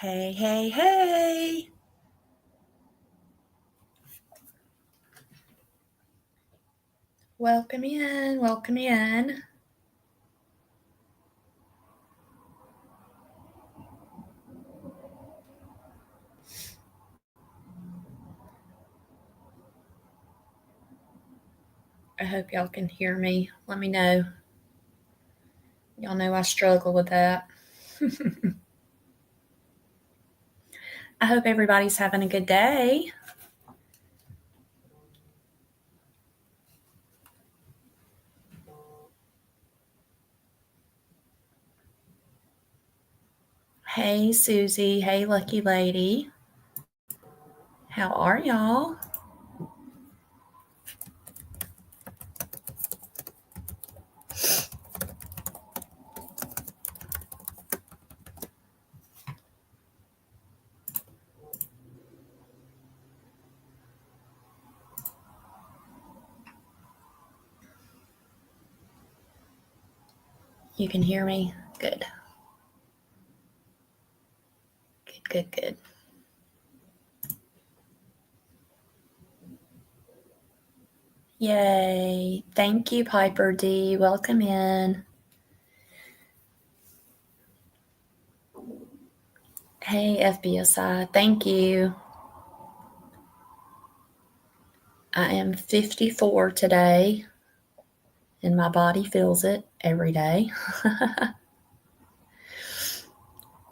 Hey, hey, hey. Welcome in, welcome in. I hope y'all can hear me. Let me know. Y'all know I struggle with that. I hope everybody's having a good day. Hey, Susie. Hey, lucky lady. How are y'all? You can hear me? Good. Good. Yay. Thank you, Piper D. Welcome in. Hey, FBSI. Thank you. I am 54 today, and my body feels it every day.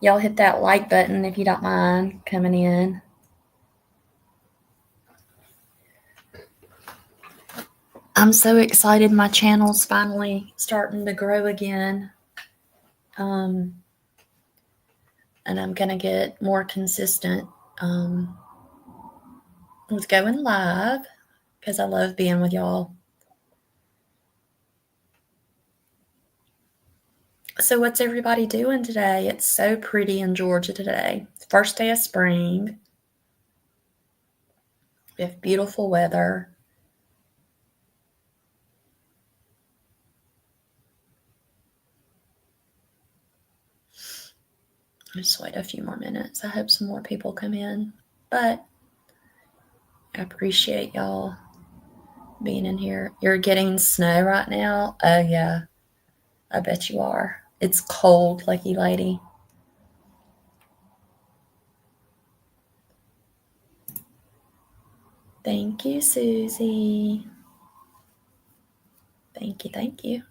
Y'all hit that like button if you don't mind coming in. I'm so excited my channel's finally starting to grow again. And I'm going to get more consistent with going live because I love being with y'all. So what's everybody doing today? It's so pretty in Georgia today. First day of spring. We have beautiful weather. Just wait a few more minutes. I hope some more people come in. But I appreciate y'all being in here. You're getting snow right now? Oh, yeah. I bet you are. It's cold, lucky lady. Thank you, Susie. Thank you.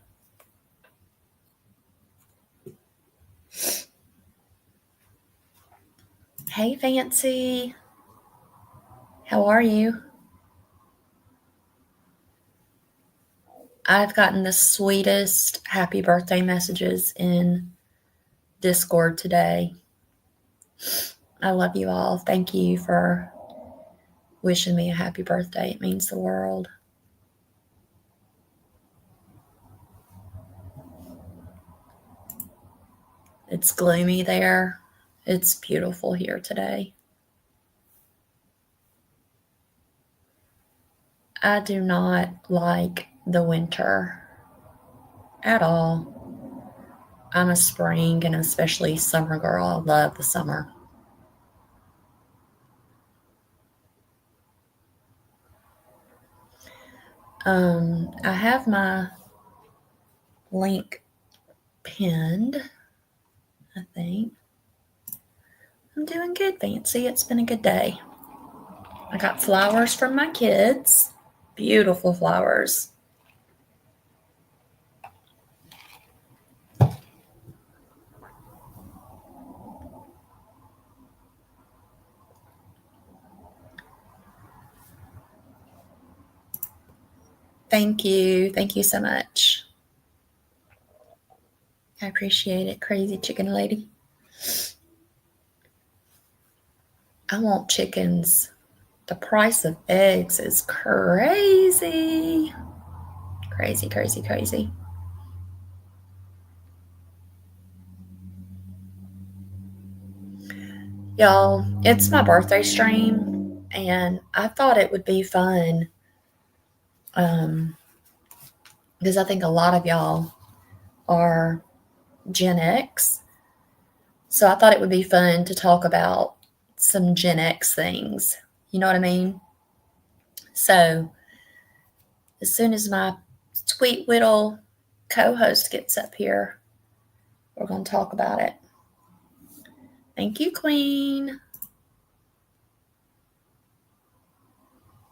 Hey, Fancy. How are you? I've gotten the sweetest happy birthday messages in Discord today. I love you all. Thank you for wishing me a happy birthday. It means the world. It's gloomy there. It's beautiful here today. I do not like the winter at all. I'm a spring and especially summer girl. I love the summer. I have my link pinned, I think. I'm doing good, Fancy. It's been a good day. I got flowers from my kids. Beautiful flowers. Thank you. Thank you so much. I appreciate it, crazy chicken lady. I want chickens. The price of eggs is crazy. Crazy. Y'all, it's my birthday stream, and I thought it would be fun because I think a lot of y'all are Gen X, So I thought it would be fun to talk about some Gen X things. You know what I mean? So as soon as my sweet little co-host gets up here, we're going to talk about it. Thank you, Queen.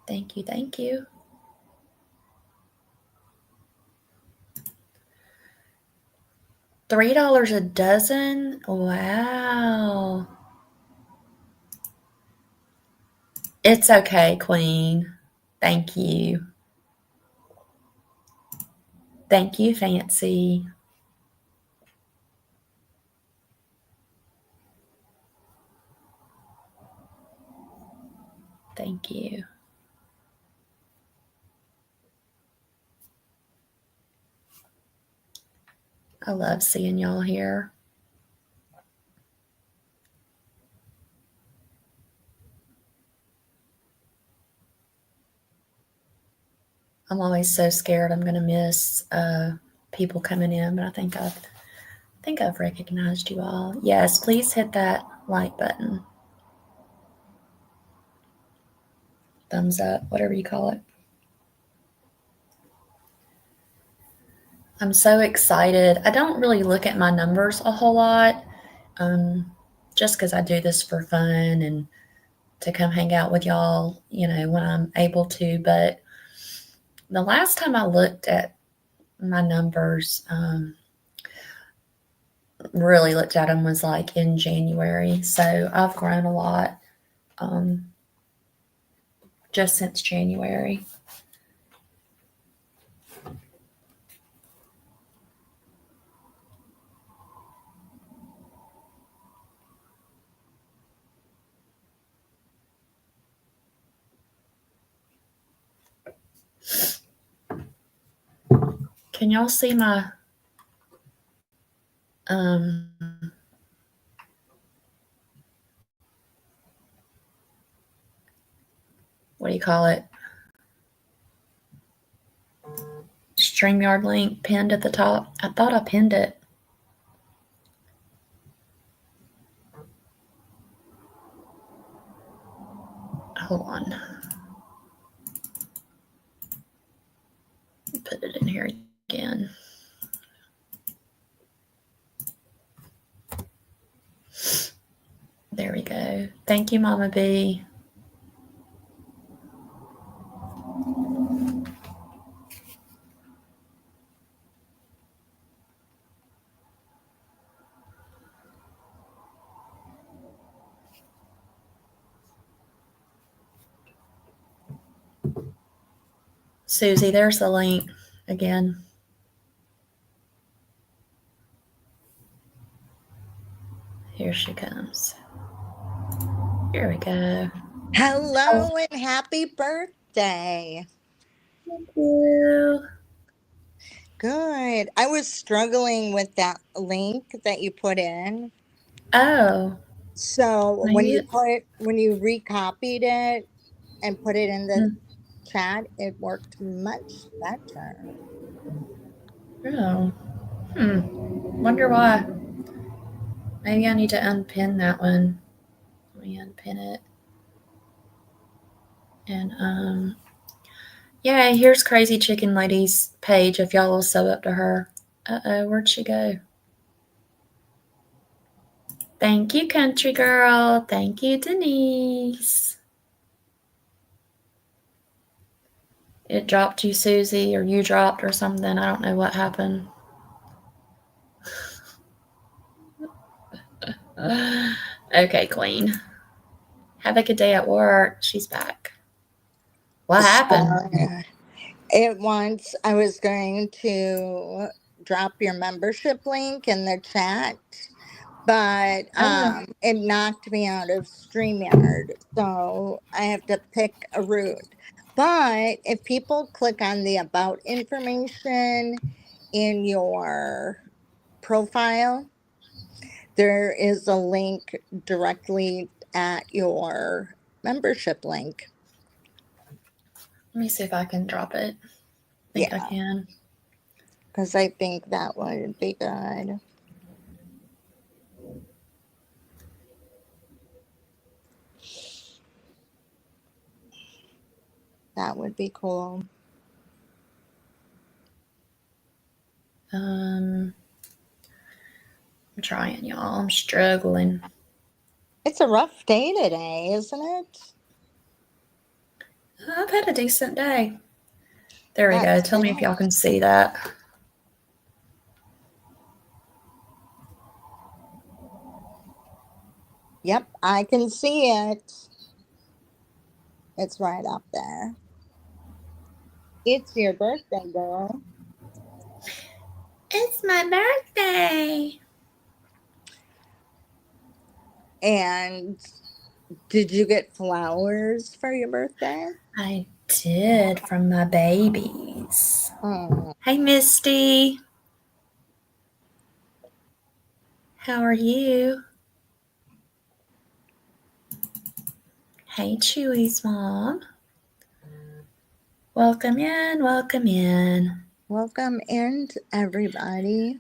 Thank you, thank you. $3 a dozen? Wow. It's okay, Queen. Thank you. Thank you, Fancy. Thank you. I love seeing y'all here. I'm always so scared I'm going to miss people coming in, but I think I've recognized you all. Yes, please hit that like button. Thumbs up, whatever you call it. I'm so excited. I don't really look at my numbers a whole lot, just because I do this for fun and to come hang out with y'all, when I'm able to. But the last time I looked at my numbers, really looked at them, was like in January. So I've grown a lot just since January. Can y'all see my what do you call it? StreamYard link pinned at the top. I thought I pinned it. Hold on. Put it in here again. There we go. Thank you, Mama B. Susie, there's the link again. Here she comes. Here we go. Hello and happy birthday. Thank you. Good. I was struggling with that link that you put in. Oh. So when you recopied it and put it in the chat, it worked much better. Oh. Wonder why. Maybe I need to unpin that one. Let me unpin it. And yeah, here's Crazy Chicken Lady's page if y'all will sew up to her. Uh-oh, where'd she go? Thank you, Country Girl. Thank you, Denise. It dropped you, Susie, or you dropped or something. I don't know what happened. Okay, Queen. Have a good day at work. She's back. What happened? Once I was going to drop your membership link in the chat, but it knocked me out of StreamYard, so I have to pick a route. But if people click on the about information in your profile, there is a link directly at your membership link. Let me see if I can drop it. I think I can. Because I think that would be good. That would be cool. I'm trying, y'all. I'm struggling. It's a rough day today, isn't it? I've had a decent day. There we go. That's Tell me if y'all can see that. Yep, I can see it. It's right up there. It's your birthday, girl. It's my birthday. And did you get flowers for your birthday? I did, from my babies. Oh, Hey, Misty. How are you? Hey, Chewy's mom. Welcome in, welcome in. welcome in, everybody.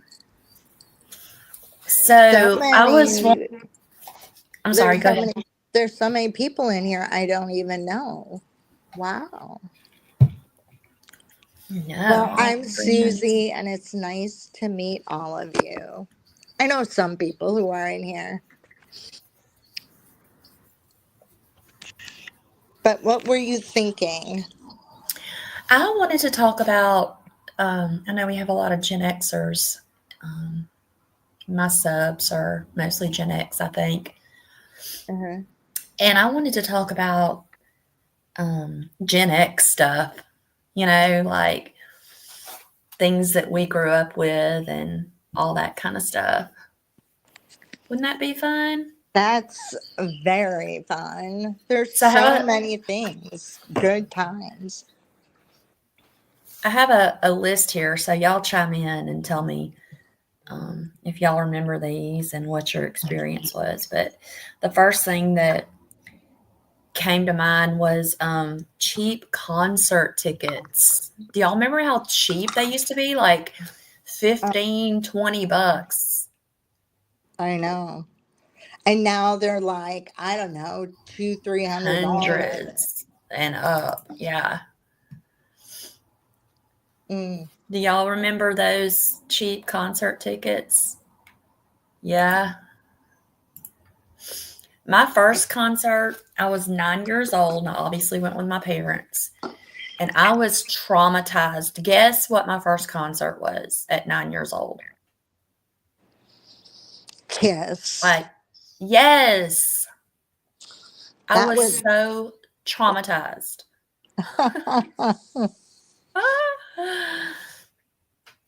So I was. I'm sorry. Go ahead. There's so many people in here I don't even know. Wow. No. Well, I'm Susie, and it's nice to meet all of you. I know some people who are in here. But what were you thinking? I wanted to talk about, I know we have a lot of Gen Xers. My subs are mostly Gen X, I think. Uh-huh. And I wanted to talk about Gen X stuff, like things that we grew up with and all that kind of stuff. Wouldn't that be fun? That's very fun. There's So so many things. Good times. I have a list here, so y'all chime in and tell me if y'all remember these and what your experience was. But the first thing that came to mind was cheap concert tickets. Do y'all remember how cheap they used to be? Like $15-$20. I know. And now they're like, I don't know, $200-$300. Hundreds and up. Yeah. Mm. Do y'all remember those cheap concert tickets? Yeah. My first concert, I was 9 years old, and I obviously went with my parents. And I was traumatized. Guess what my first concert was at 9 years old? Kiss. Like, yes. I was so traumatized.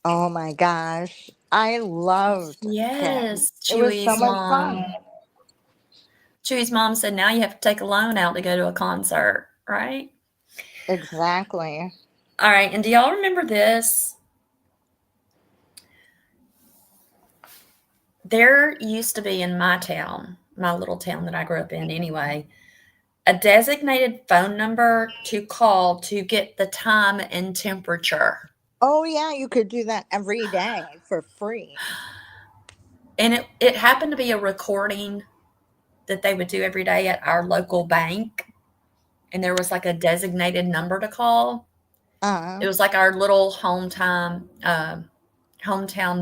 Oh my gosh. I loved Yes. Kiss. It was so much fun. Chewy's mom said, now you have to take a loan out to go to a concert, right? Exactly. All right. And do y'all remember this? There used to be in my town, my little town that I grew up in anyway, a designated phone number to call to get the time and temperature. Oh yeah, you could do that every day for free. And it happened to be a recording that they would do every day at our local bank. And there was like a designated number to call. It was like our little hometown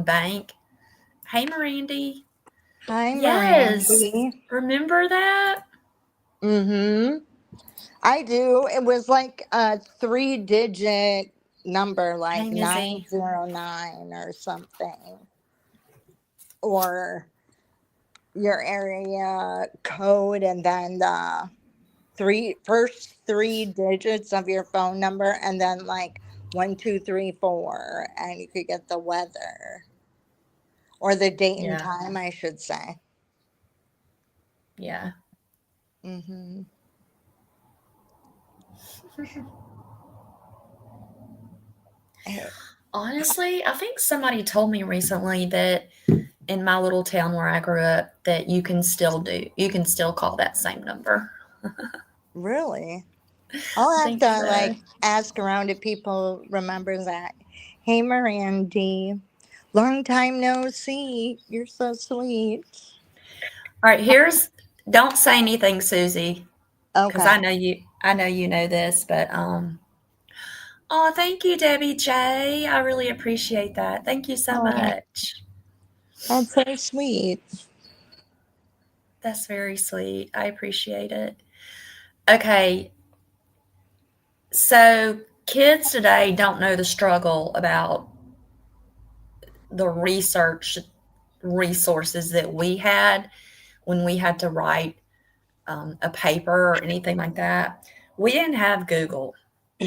bank. Hey, Mirandy. Hi, Yes. Mirandy. Remember that? Mm-hmm. I do. It was like a 3-digit number, like Hey, 909 or something. Or your area code, and then the first 3 digits of your phone number, and then like 1, 2, 3, 4, and you could get the weather or the date and time, I should say. Yeah. Mm-hmm. Honestly, I think somebody told me recently that in my little town where I grew up that you can still call that same number. Really? I'll have to ask around if people remember that. Hey, Mirandy. Long time no see. You're so sweet. All right, don't say anything, Susie. Because Okay. I know you. I know you know this, but oh, thank you, Debbie J. I really appreciate that. Thank you so Oh, much. that's so sweet. That's very sweet. I appreciate it. Okay, so kids today don't know the struggle about the research resources that we had when we had to write a paper or anything like that. We didn't have Google.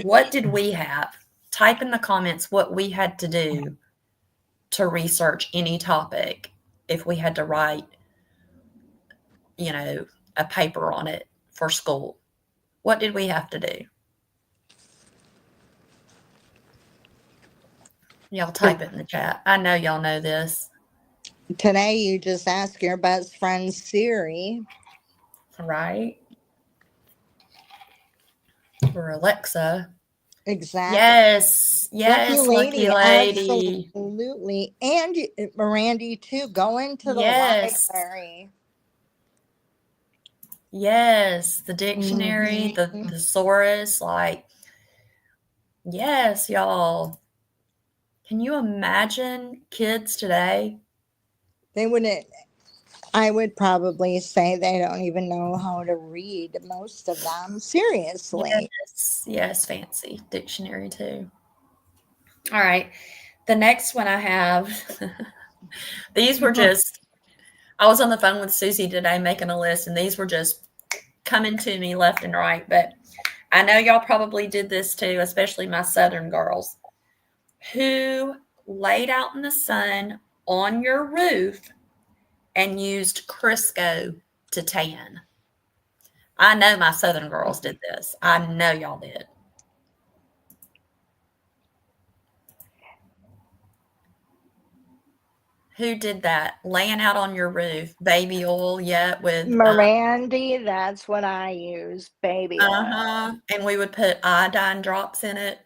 What did we have? Type in the comments what we had to do to research any topic if we had to write, a paper on it for school. What did we have to do? Y'all type it in the chat. I know y'all know this. Today, you just ask your best friend Siri. Right? Or Alexa. Exactly. Yes. Yes, Lucky lucky lady. absolutely. And Mirandy, too. Go into the Yes. library. Yes. The dictionary, the Mhm. thesaurus, yes, y'all. Can you imagine kids today? They wouldn't. I would probably say they don't even know how to read, most of them. Seriously. Yes. Yes, fancy dictionary too. All right. The next one I have, these were just, I was on the phone with Susie today making a list, and these were just coming to me left and right. But I know y'all probably did this too, especially my Southern girls. Who laid out in the sun on your roof and used Crisco to tan? I know my Southern girls did this. I know y'all did. Who did that? Laying out on your roof, baby oil, yeah, with Mirandy, that's what I use, baby oil. and we would put iodine drops in it.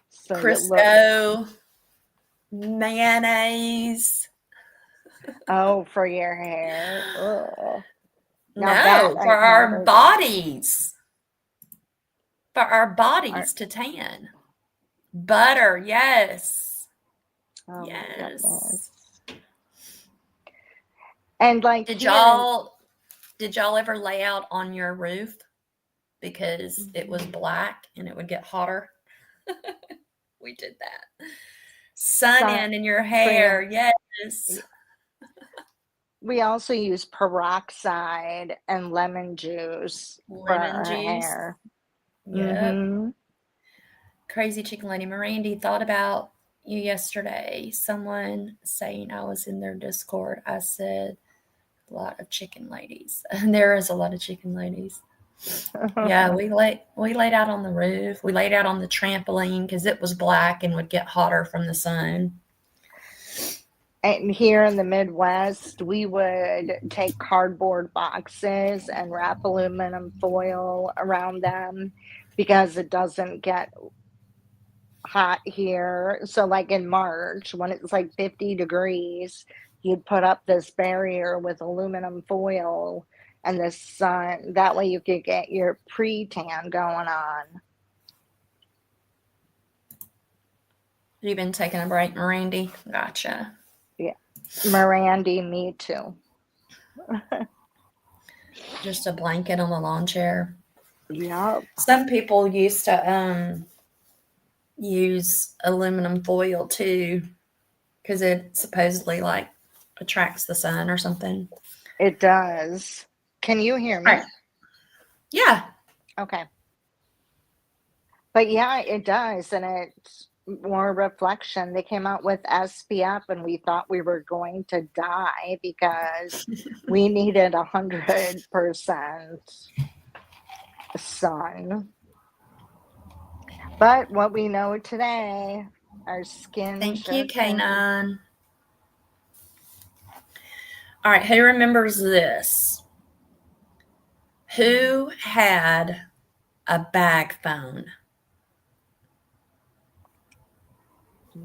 So you look, Crisco, mayonnaise. oh, for your hair. Ugh. Now that No, for I've our never done. bodies. For our bodies to tan. Butter, yes. Oh my Yes. goodness. And like Did here in y'all ever lay out on your roof because it was black and it would get hotter? We did that. Sun in your for hair, your, yes. we also use peroxide and lemon juice for Lemon our juice. hair. Yep. Mm-hmm. Crazy Chicken Lady Mirandy thought about you yesterday. Someone saying I was in their Discord. I said a lot of chicken ladies. And there is a lot of chicken ladies. Yeah, we laid out on the roof. We laid out on the trampoline because it was black and would get hotter from the sun. And here in the Midwest, we would take cardboard boxes and wrap aluminum foil around them because it doesn't get hot here. So, like in March, when it's like 50 degrees, you'd put up this barrier with aluminum foil and the sun. That way, you could get your pre tan going on. You've been taking a break, Mirandy? Gotcha. Yeah. Mirandy, me too. Just a blanket on the lawn chair. Yep. Some people used to use aluminum foil too because it supposedly attracts the sun or something. It does. Can you hear me? Right. Yeah. Okay. But yeah, it does. And it's more reflection. They came out with SPF and we thought we were going to die because we needed 100% sun. But what we know today, our skin. Thank you, K9. All right, who remembers this? Who had a bag phone?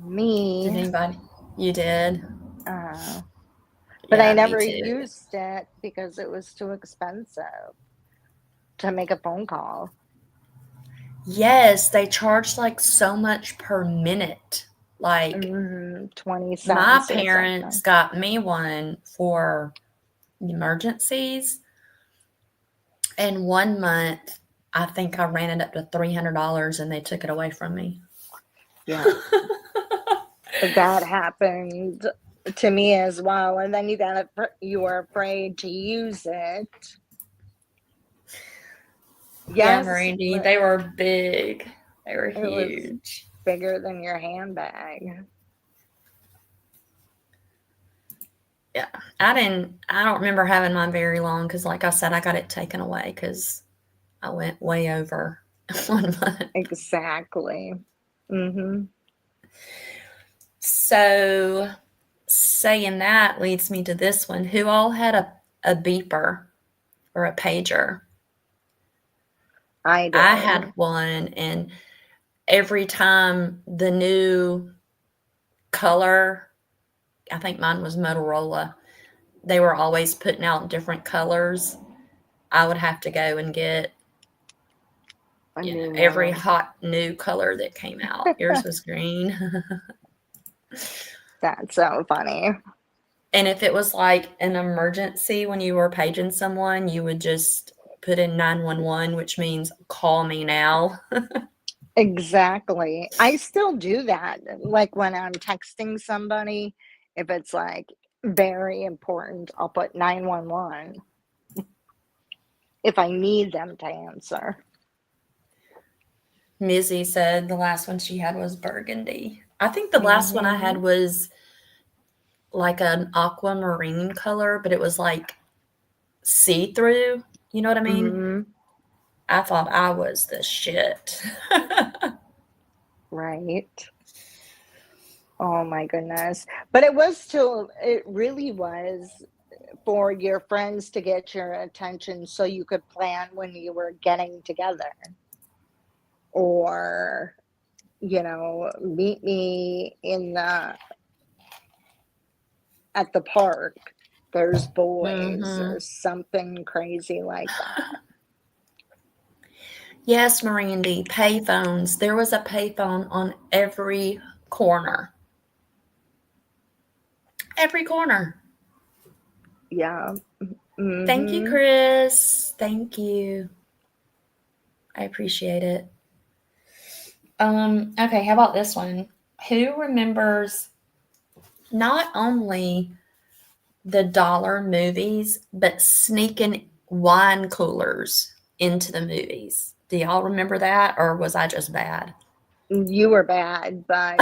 Me. Did anybody? You did? But Yeah, I never me too. used it because it was too expensive. to make a phone call. Yes, they charge like so much per minute. Like 20 my cents or parents something. got me one for emergencies, and 1 month I think I ran it up to $300 and they took it away from me. Yeah. That happened to me as well. And then you were afraid to use it. Yeah, Yes, Marindy, but they were big. They were it was huge. bigger than your handbag. Yeah, I don't remember having mine very long because, like I said, I got it taken away because I went way over 1 month. Exactly. Mm-hmm. So, saying that leads me to this one. Who all had a beeper or a pager? I I did. had one, and every time the new color, I think mine was Motorola, they were always putting out different colors. I would have to go and get A new every one. hot new color that came out. Yours was green. That's so funny. And if it was like an emergency when you were paging someone, you would just put in 911, which means call me now. Exactly. I still do that. Like when I'm texting somebody, if it's like very important, I'll put 911 if I need them to answer. Mizzy said the last one she had was burgundy. I think the last one I Mm-hmm. had was like an aquamarine color, but it was like see through. You know what I mean? Mm-hmm. I thought I was the shit. Right. Oh my goodness. But it really was for your friends to get your attention so you could plan when you were getting together. Or, meet me at the park. There's boys Hmm. or something crazy like that. Yes, Mirandy, payphones. There was a payphone on every corner. Every corner. Yeah. Thank you, Mm-hmm. Chris. Thank you. I appreciate it. Okay, how about this one? Who remembers not only the dollar movies, but sneaking wine coolers into the movies? Do y'all remember that, or was I just bad? You were bad, but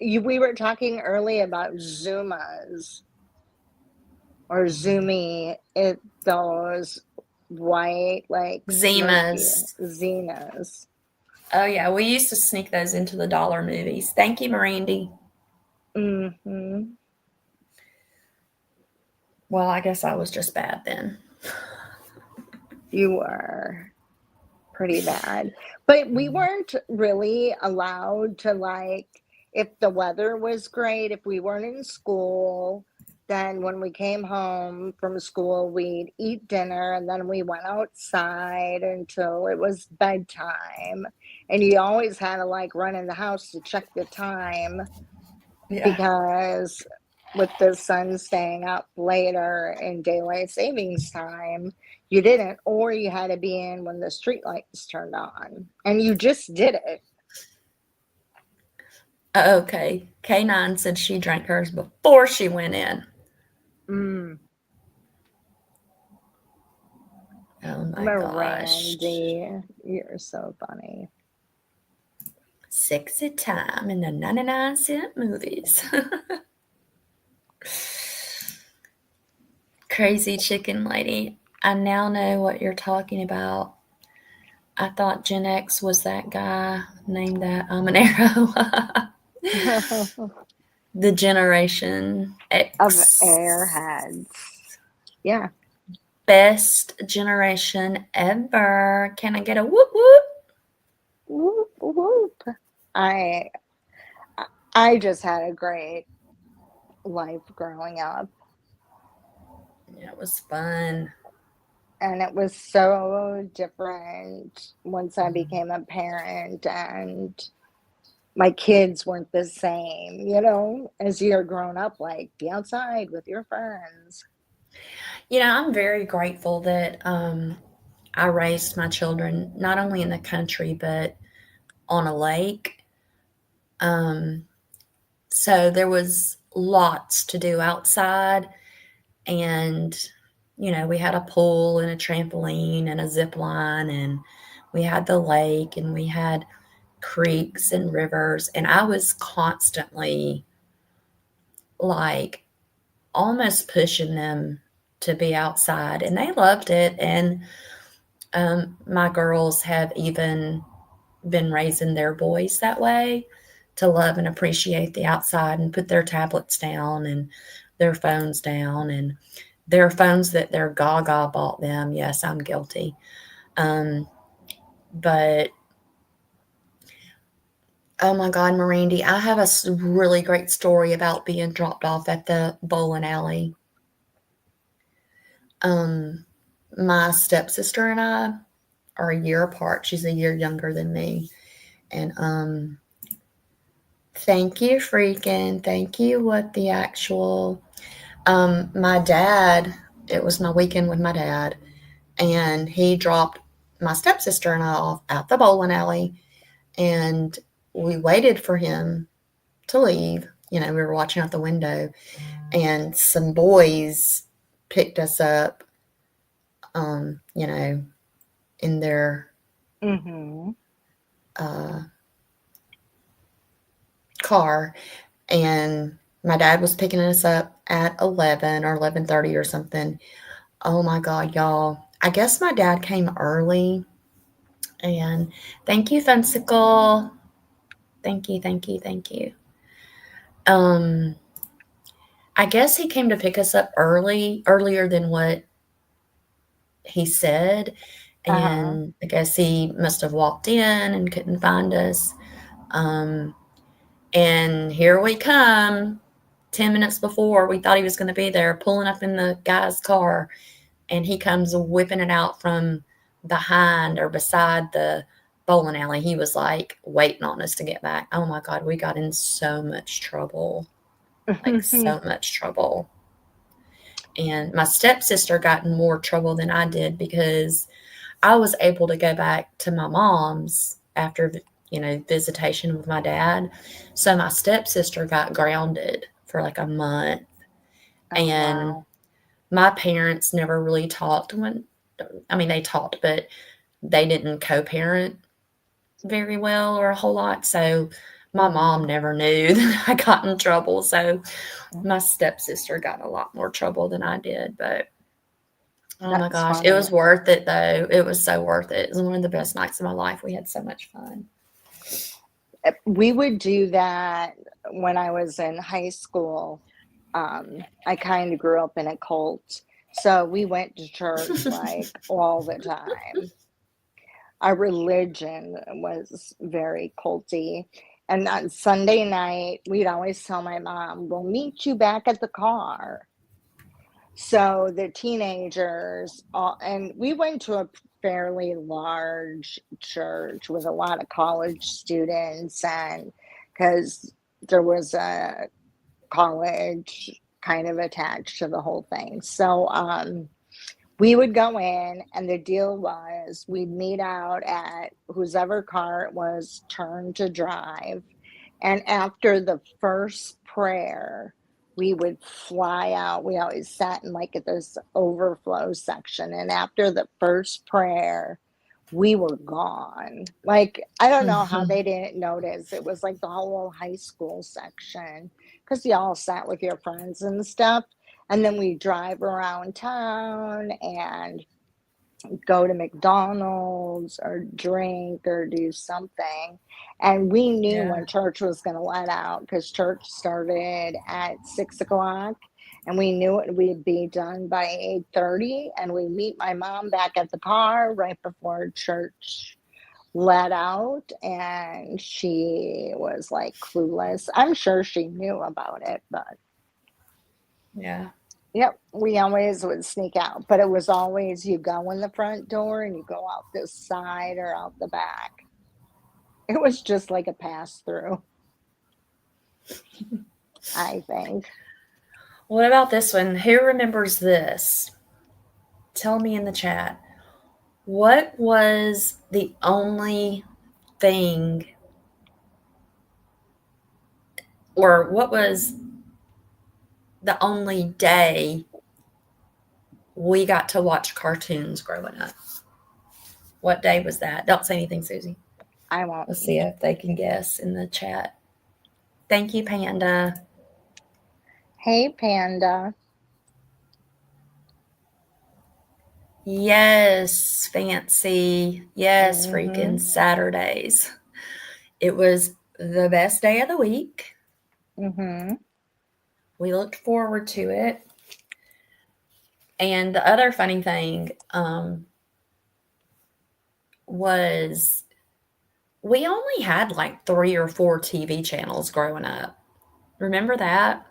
we were talking earlier about Zumas or Zoomy, those white, like smoky Zimas. Zenas. Oh yeah, we used to sneak those into the dollar movies. Thank you, Mirandy. Mm-hmm. Well, I guess I was just bad then. You were pretty bad. But we weren't really allowed to, like, if the weather was great, if we weren't in school, then when we came home from school, we'd eat dinner and then we went outside until it was bedtime. And you always had to like run in the house to check the time Yeah. because with the sun staying up later in daylight savings time, you didn't, or you had to be in when the street lights turned on, and you just did it. Okay. K9 said she drank hers before she went in. Mm, Oh my gosh. Mirandy, you're so funny. Sexy time in the 99-cent movies. Crazy chicken lady. I now know what you're talking about. I thought Gen X was that guy named that an arrow. The Generation Of X. airheads. Yeah. Best generation ever. Can I get a whoop whoop? Whoop, whoop. I I just had a great life growing up. Yeah, it was fun. And it was so different once I became a parent, and my kids weren't the same, as you're grown up, like be outside with your friends. I'm very grateful that I raised my children not only in the country but on a lake. Um, so there was lots to do outside, and we had a pool and a trampoline and a zip line, and we had the lake, and we had creeks and rivers, and I was constantly like almost pushing them to be outside, and they loved it. And my girls have even been raising their boys that way, to love and appreciate the outside and put their tablets down and their phones down, and their phones that their gaga bought them. Yes, I'm guilty. But oh my God, Mirandy, I have a really great story about being dropped off at the bowling alley. Um, my stepsister and I are a year apart. She's a year younger than me. And thank you, freaking. Thank you. What the actual? My dad, it was my weekend with my dad, and he dropped my stepsister and I off at the bowling alley, and we waited for him to leave. We were watching out the window, and some boys picked us up, in their Mm-hmm. uh, car, and my dad was picking us up at 11 or 11:30 or something. Oh my God, y'all. I guess my dad came early, and thank you, Fensicle. Thank you, thank you, thank you. Um, I guess he came to pick us up earlier than what he said, Uh-huh. and I guess he must have walked in and couldn't find us. Um, and here we come, 10 minutes before we thought he was going to be there, pulling up in the guy's car, and he comes whipping it out from behind or beside the bowling alley. He was like waiting on us to get back. Oh my God, we got in so much trouble. Like, so much trouble. And my stepsister got in more trouble than I did, because I was able to go back to my mom's after, visitation with my dad. So my stepsister got grounded for like a month. Oh, And wow. my parents never really talked they talked, but they didn't co-parent very well or a whole lot. So my mom Mm-hmm. never knew that I got in trouble. So my stepsister got a lot more trouble than I did. But oh my That's gosh, it funny. was worth it though. It was so worth it. It was one of the best nights of my life. We had so much fun. We would do that when I was in high school. I kind of grew up in a cult, so we went to church like all the time. Our religion was very culty. And on Sunday night, we'd always tell my mom, we'll meet you back at the car. So the teenagers, and we went to a fairly large church with a lot of college students, and because there was a college kind of attached to the whole thing. So we would go in, and the deal was we'd meet out at whoever car it was turned to drive. And after the first prayer, we would fly out. We always sat in like at this overflow section. And after the first prayer, we were gone. Like, I don't know how they didn't notice. It was like the whole high school section, because you all sat with your friends and stuff. And then we drive around town and go to McDonald's or drink or do something. And we knew Yeah. when church was going to let out, because church started at 6 o'clock, and we knew it would be done by 8:30. And we meet my mom back at the car right before church let out, and she was like clueless. I'm sure she knew about it, but Yeah. Yep, we always would sneak out, but it was always you go in the front door and you go out this side or out the back. It was just like a pass through, I think. What about this one? Who remembers this? Tell me in the chat. What was the only thing, or what was the only day we got to watch cartoons growing up? What day was that? Don't say anything, Susie. I won't. Let's see if they can guess in the chat. Thank you, Panda. Hey, Panda. Yes, Fancy. Yes, freaking Mm-hmm. Saturdays. It was the best day of the week. Mm-hmm. We looked forward to it. And the other funny thing was we only had like 3 or 4 TV channels growing up. Remember that?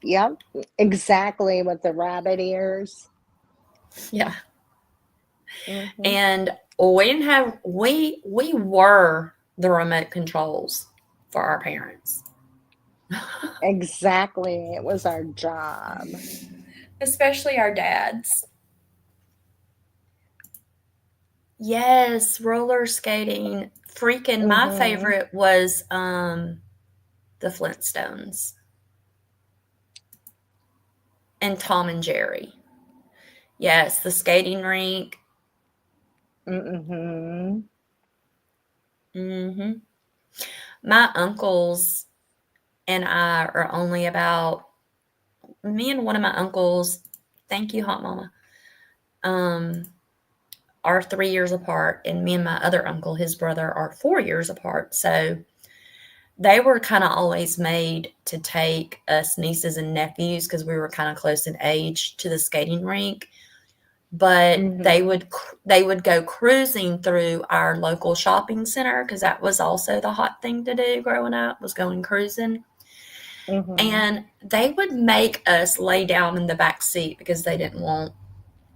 Yep, exactly with the rabbit ears. Yeah. Mm-hmm. And we didn't have we were the remote controls for our parents. Exactly. It was our job. Especially our dads. Yes, roller skating. Freaking my Mm-hmm. favorite was the Flintstones and Tom and Jerry. Yes, the skating rink. Mm-hmm. Hmm. My uncles and I are only about, me and one of my uncles, thank you, Hot Mama, um, are 3 years apart, and me and my other uncle, his brother, are 4 years apart. So they were kind of always made to take us nieces and nephews because we were kind of close in age to the skating rink. But they Mm-hmm. would go cruising through our local shopping center because that was also the hot thing to do growing up, was going cruising. Mm-hmm. And they would make us lay down in the back seat because they didn't want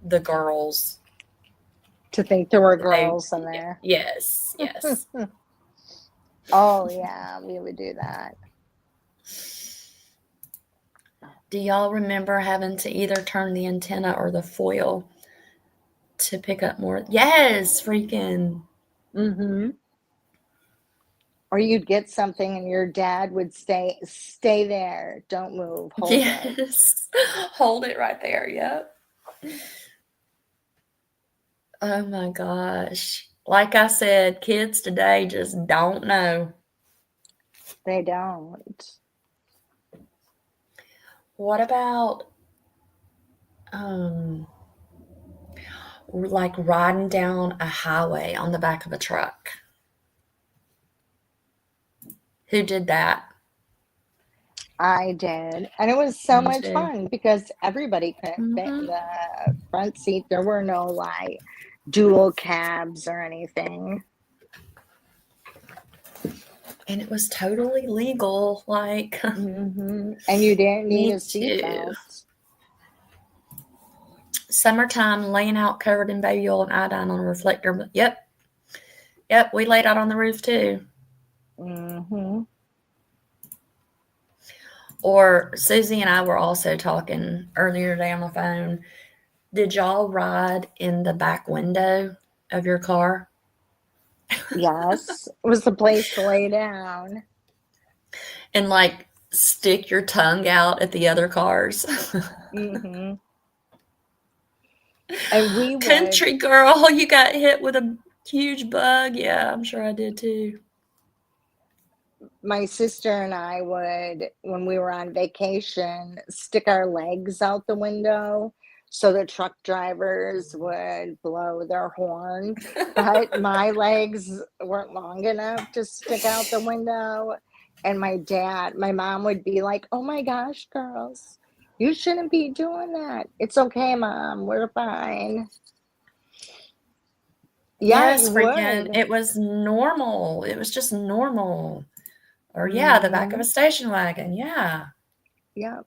the girls. To think there were They girls in there. yes, yes. Oh, yeah, we would do that. Do y'all remember having to either turn the antenna or the foil to pick up more? Yes, freaking. Mm-hmm. Or you'd get something and your dad would stay there. Don't move. Hold it. Yes. Hold it right there. Yep. Oh my gosh. Like I said, kids today just don't know. They don't. What about um like riding down a highway on the back of a truck? Who did that? I did. And it was so Me much too. fun because everybody couldn't fit in Hmm. the front seat. There were no like dual cabs or anything. And it was totally legal. Like, Mm-hmm. And you didn't need a me too. seatbelt. Summertime, laying out covered in baby oil and iodine on a reflector. Yep. Yep. We laid out on the roof too. Mm-hmm. Or Susie and I were also talking earlier today on the phone. Did y'all ride in the back window of your car Yes. It was the place to lay down. and like stick your tongue out at the other cars? Mm-hmm. And we would, Country girl, you got hit with a huge bug. Yeah, I'm sure I did too. my sister and I would, when we were on vacation, stick our legs out the window so the truck drivers would blow their horn. But my legs weren't long enough to stick out the window. And my mom would be like, "Oh my gosh, girls, you shouldn't be doing that. It's okay, Mom. We're fine." Yeah, Yes, you freaking. would. It was normal. It was just normal. Or, yeah, the back of Mm-hmm. a station wagon. Yeah. Yep.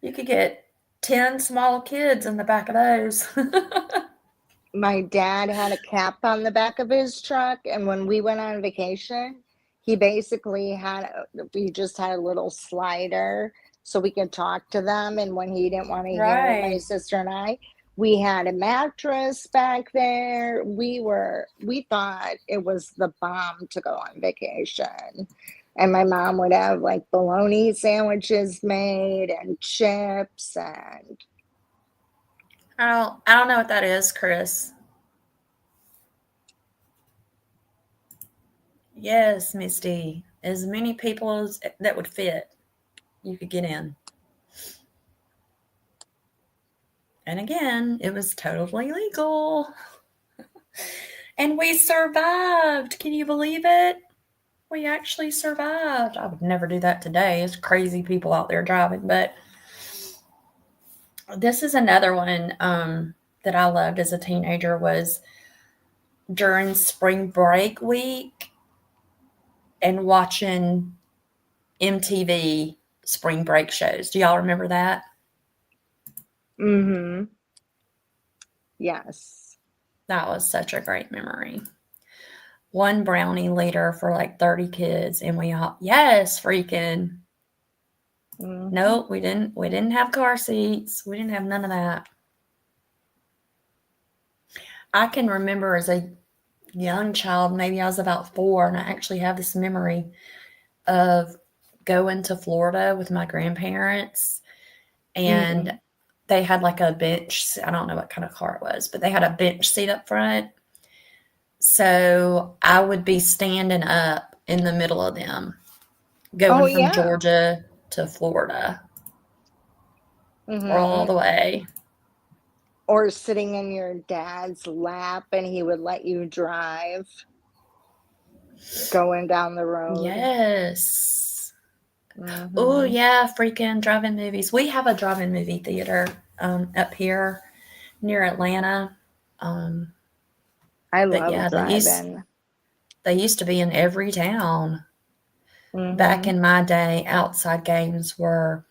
You could get 10 small kids in the back of those. My dad had a cap on the back of his truck, and when we went on vacation, he basically we just had a little slider so we could talk to them. And when he didn't want to hear my Right. sister and I, we had a mattress back there. We thought it was the bomb to go on vacation. And my mom would have like bologna sandwiches made and chips and I don't know what that is, Chris. Yes, Misty. As many people as that would fit, you could get in. And again, it was totally legal. And we survived. Can you believe it? We actually survived. I would never do that today. It's crazy people out there driving. But this is another one that I loved as a teenager was during spring break week and watching MTV spring break shows. Do y'all remember that? yes. That was such a great memory. One brownie later for like 30 kids, and we all, yes, freaking. Nope, we didn't have car seats. We didn't have none of that. I can remember as a young child, maybe I was about 4, and I actually have this memory of going to Florida with my grandparents, and they had like a bench. I don't know what kind of car it was, but they had a bench seat up front. So I would be standing up in the middle of them, going from Georgia to Florida, all the way. Or sitting in your dad's lap and he would let you drive going down the road. Yes. Oh, yeah, freaking drive-in movies. We have a drive-in movie theater up here near Atlanta. I love drive-in. They used to be in every town. Back in my day, outside games were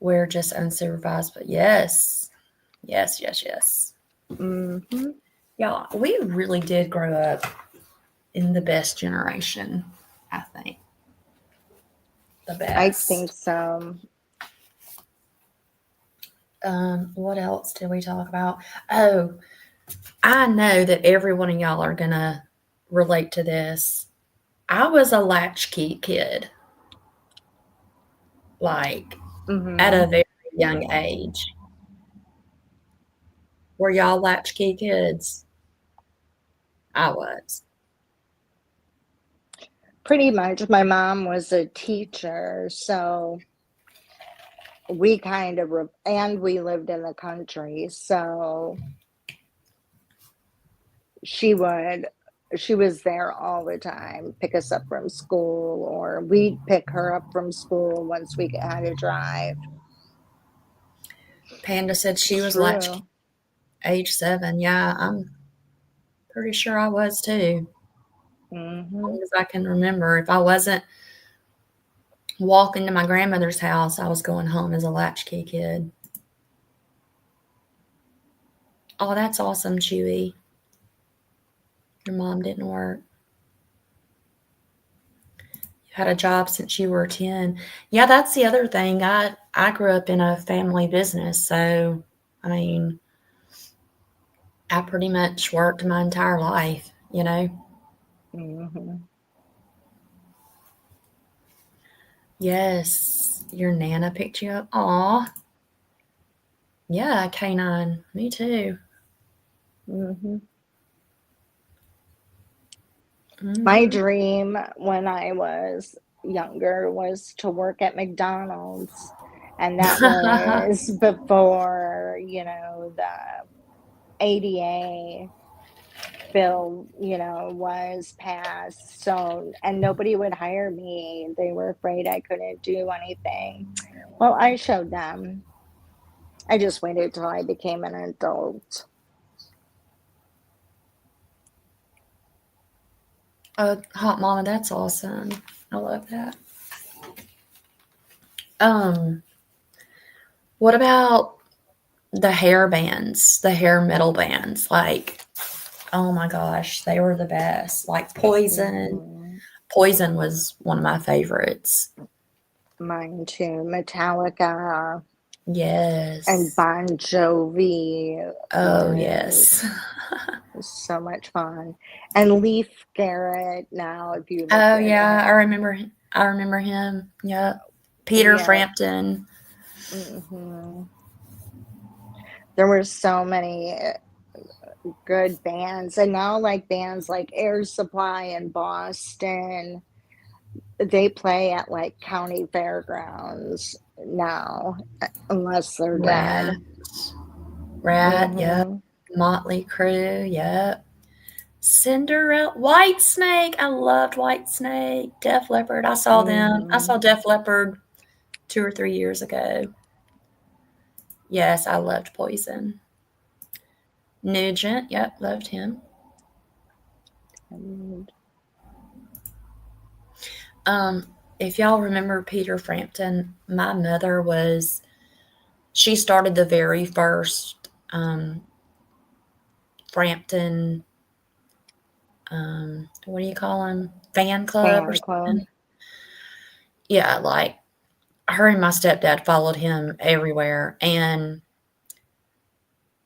just unsupervised. But yes. Yeah, we really did grow up in the best generation, I think. The best. I think so. What else did we talk about? Oh, I know that every one of y'all are going to relate to this. I was a latchkey kid, like at a very young age. Were y'all latchkey kids? I was. Pretty much. My mom was a teacher, so we kind of, and we lived in the country, so she was there all the time, pick us up from school, or we'd pick her up from school once we had to drive. Panda said she was latchkey age 7. Yeah, I'm pretty sure I was too. As long as I can remember. If I wasn't walking to my grandmother's house, I was going home as a latchkey kid. Oh, that's awesome, Chewy. Your mom didn't work. You had a job since you were 10. Yeah, that's the other thing. I grew up in a family business, so I mean, I pretty much worked my entire life, you know? Yes, your Nana picked you up. Aw. Yeah, K9. Me too. My dream when I was younger was to work at McDonald's, and that was before, the ADA bill, was passed. So, and nobody would hire me. They were afraid I couldn't do anything. Well, I showed them. I just waited till I became an adult. Hot Mama, that's awesome. I love that. What about the hair bands, the hair metal bands? Like, oh my gosh, they were the best. Like Poison. Mhm. Poison was one of my favorites. Mine too. Metallica and Yes. Bon Jovi Oh, was yes. so much fun. And Leif Garrett now, if you look Oh, at yeah, him. I remember him. Yep. Peter Yeah. Frampton. hmm There were so many good bands. And now like bands like Air Supply in Boston, they play at like county fairgrounds now, unless they're Rat. dead. Rat, yep. hmm Motley Crue, yep. Cinderella, White Snake. I loved White Snake. Def Leppard. I saw them. I hmm saw Def Leppard 2 or 3 years ago. Yes, I loved Poison. Nugent, yep, loved him. If y'all remember Peter Frampton, my mother was, she started the very first Frampton, what do you call them? Fan club or Fan club. something. Yeah, like her and my stepdad followed him everywhere. And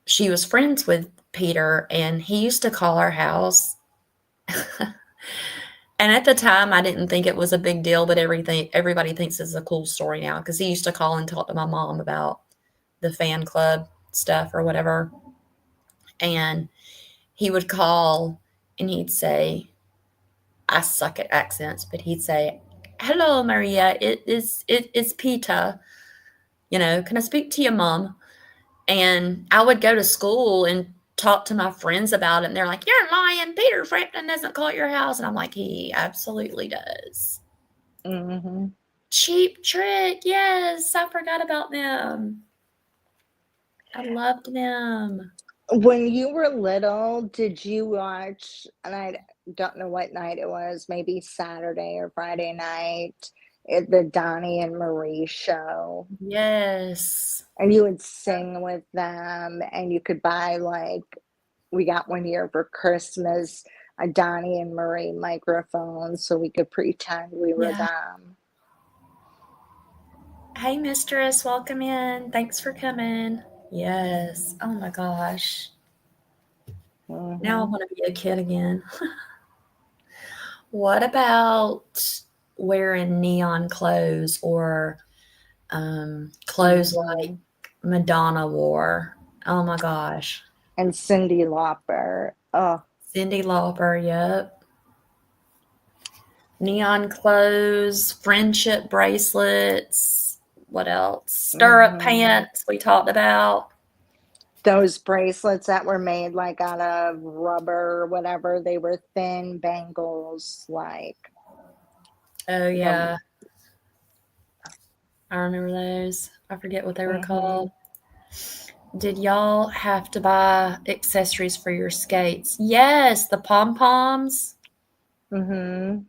she was friends with Peter, and he used to call our house. And at the time, I didn't think it was a big deal, but everybody thinks it's a cool story now because he used to call and talk to my mom about the fan club stuff or whatever. And he would call and he'd say, I suck at accents, but he'd say, "Hello, Maria. It's Peter. Can I speak to your mom?" And I would go to school and talk to my friends about it, and they're like, "You're lying. Peter Frampton doesn't call at your house." And I'm like, "He absolutely does." hmm Cheap Trick. Yes, I forgot about them. I loved them. When you were little, did you watch, and I don't know what night it was, maybe Saturday or Friday night, the Donnie and Marie show? Yes. And you would sing with them, and you could buy, like, we got one year for Christmas a Donnie and Marie microphone so we could pretend we were Yeah. them. Hey, mistress, welcome in. Thanks for coming. Yes. Oh my gosh. Now I hmm want to be a kid again. What about wearing neon clothes or clothes like hmm Madonna wore? Oh my gosh. And Cyndi Lauper. Oh, Cyndi Lauper, yep. Neon clothes, friendship bracelets. What else? Stirrup hmm pants, we talked about. those bracelets that were made like out of rubber or whatever, they were thin bangles, like Oh, the yeah. I remember those. I forget what they were hmm called. Did y'all have to buy accessories for your skates? Yes, the pom poms, hmm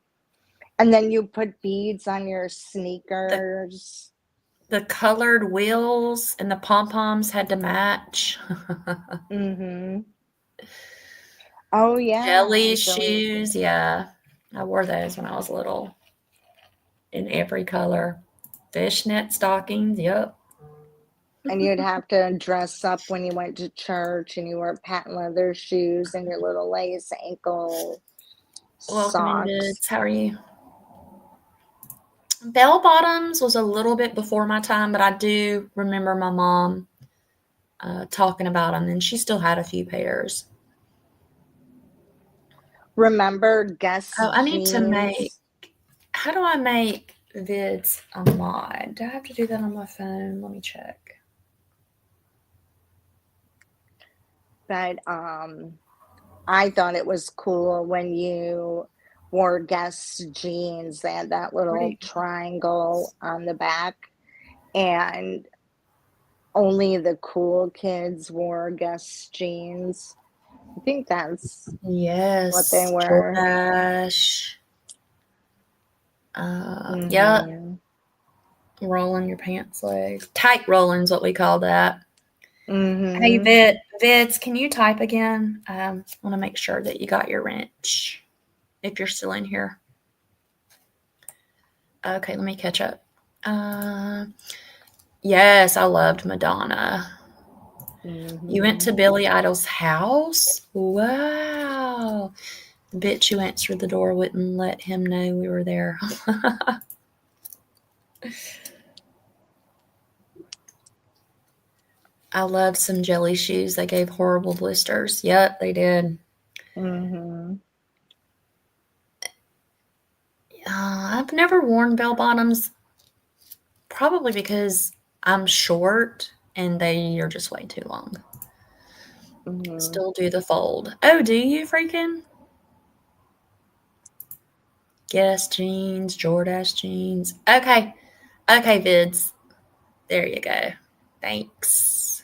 and then you put beads on your the sneakers. the colored wheels, and the pom poms had to match. hmm Oh yeah, Jelly Joey. shoes, yeah. I wore those when I was little in every color. Fishnet stockings, yep. And you'd have to dress up when you went to church, and you wore patent leather shoes and your little lace ankle Welcome in, socks. Bids. How are you? Bell bottoms was a little bit before my time, but I do remember my mom talking about them, and she still had a few pairs. Remember Guess Oh, I need to make. jeans? How do I make vids a mod? Do I have to do that on my phone? Let me check. But I thought it was cool when you wore Guess jeans. They had that Where do little you go? triangle on the back, and only the cool kids wore Guess jeans. I think that's what they Yes, were. Jordache. Yep. hmm Rolling your pants leg. Tight rolling's what we call that. Hey, Mm-hmm. Vids, can you type again? I want to make sure that you got your wrench, if you're still in here. Okay, let me catch up. Yes, I loved Madonna. You went to Mm-hmm. Billy Idol's house? Wow. The bitch who answered the door wouldn't let him know we were there. I loved some jelly shoes. They gave horrible blisters. Yep, they did. Mm-hmm. I've never worn bell bottoms, probably because I'm short and they are just way too long. Mm-hmm. Still do the fold. Oh, do you freaking? Guess jeans, Jordache jeans. Okay. Okay, Vids. There you go. Thanks.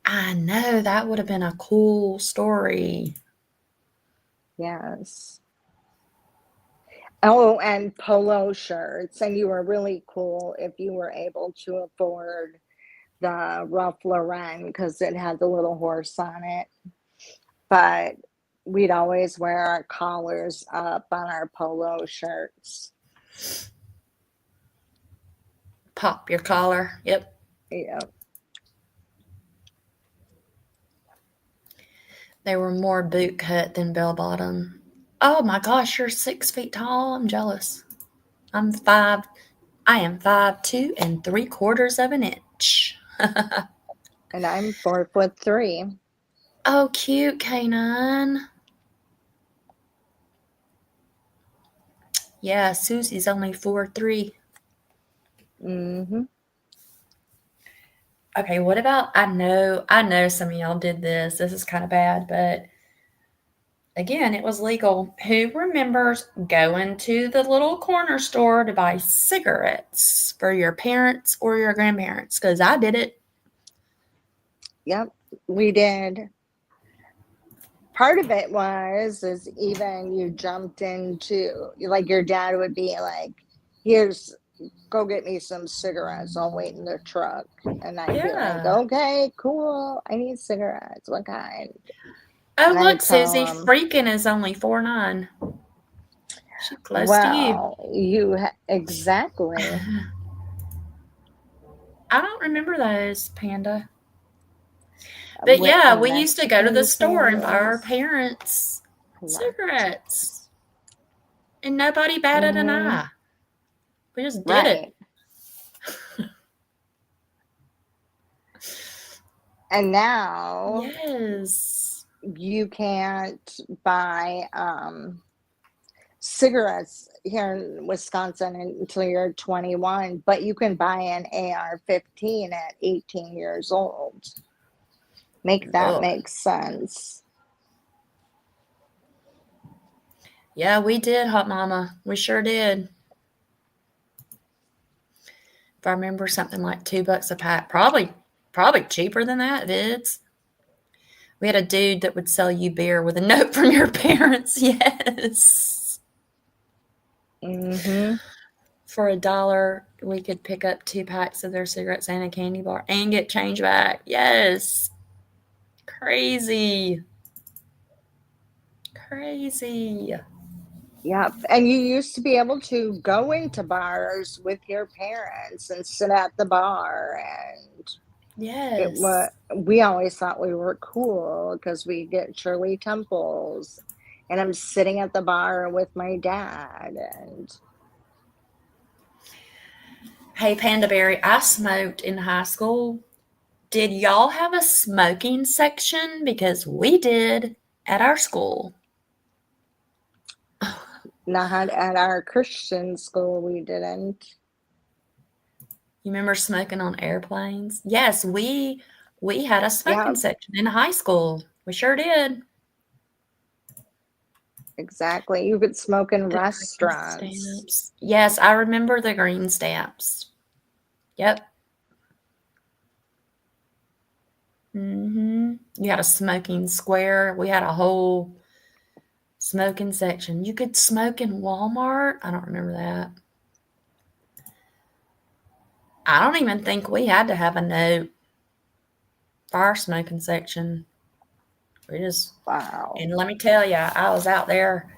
I know that would have been a cool story. Yes. Oh, and polo shirts. And you were really cool if you were able to afford the Ralph Lauren because it had the little horse on it. But we'd always wear our collars up on our polo shirts. Pop your collar. Yep. Yep. They were more boot cut than bell bottom. Oh my gosh, you're 6 feet tall. I'm jealous. I am 5'2" and 3/4 of an inch. And I'm 4'3". Oh, cute, Kanan. Yeah, Susie's only 4'3". Mm-hmm. Okay, what about I know some of y'all did this. This is kind of bad, but again, it was legal. Who remembers going to the little corner store to buy cigarettes for your parents or your grandparents? Because I did it. Yep, we did. Part of it is even you jumped into, like, your dad would be like, here's, go get me some cigarettes. I'll wait in the truck. And I'd be like, Yeah. okay, cool. I need cigarettes. What kind? Oh, And look, I'd Susie, tell him, freaking is only 4'9". She's close to you. well, exactly. I don't remember those, Panda. But yeah, we used to go to the Mexican store and buy our candies. parents Correct. cigarettes. And nobody batted an Mm-hmm. eye. We just did it. Right. And now Yes. you can't buy cigarettes here in Wisconsin until you're 21, but you can buy an AR-15 at 18 years old. Make that Ugh. make sense. Yeah, we did, Hot Mama. We sure did. If I remember, something like $2 a pack. Probably cheaper than that, Vids. We had a dude that would sell you beer with a note from your parents. Yes. Mm-hmm. For $1, we could pick up 2 packs of their cigarettes and a candy bar and get change back. Yes. Crazy. Crazy. Yep. And you used to be able to go into bars with your parents and sit at the bar, and Yes. we always thought we were cool because we get Shirley Temples, and I'm sitting at the bar with my dad. And Hey, Panda Berry, I smoked in high school. Did y'all have a smoking section? Because we did at our school. not at our Christian school, we didn't. You remember smoking on airplanes? Yes, we had a smoking Yeah, section in high school. We sure did. exactly. You could smoke in The green restaurants. stamps. Yes, I remember the green stamps. Yep. You had a smoking square. We had a whole smoking section. You could smoke in Walmart. I don't remember that. I don't even think we had to have a no fire smoking section. We just, Wow. and let me tell you, I was out there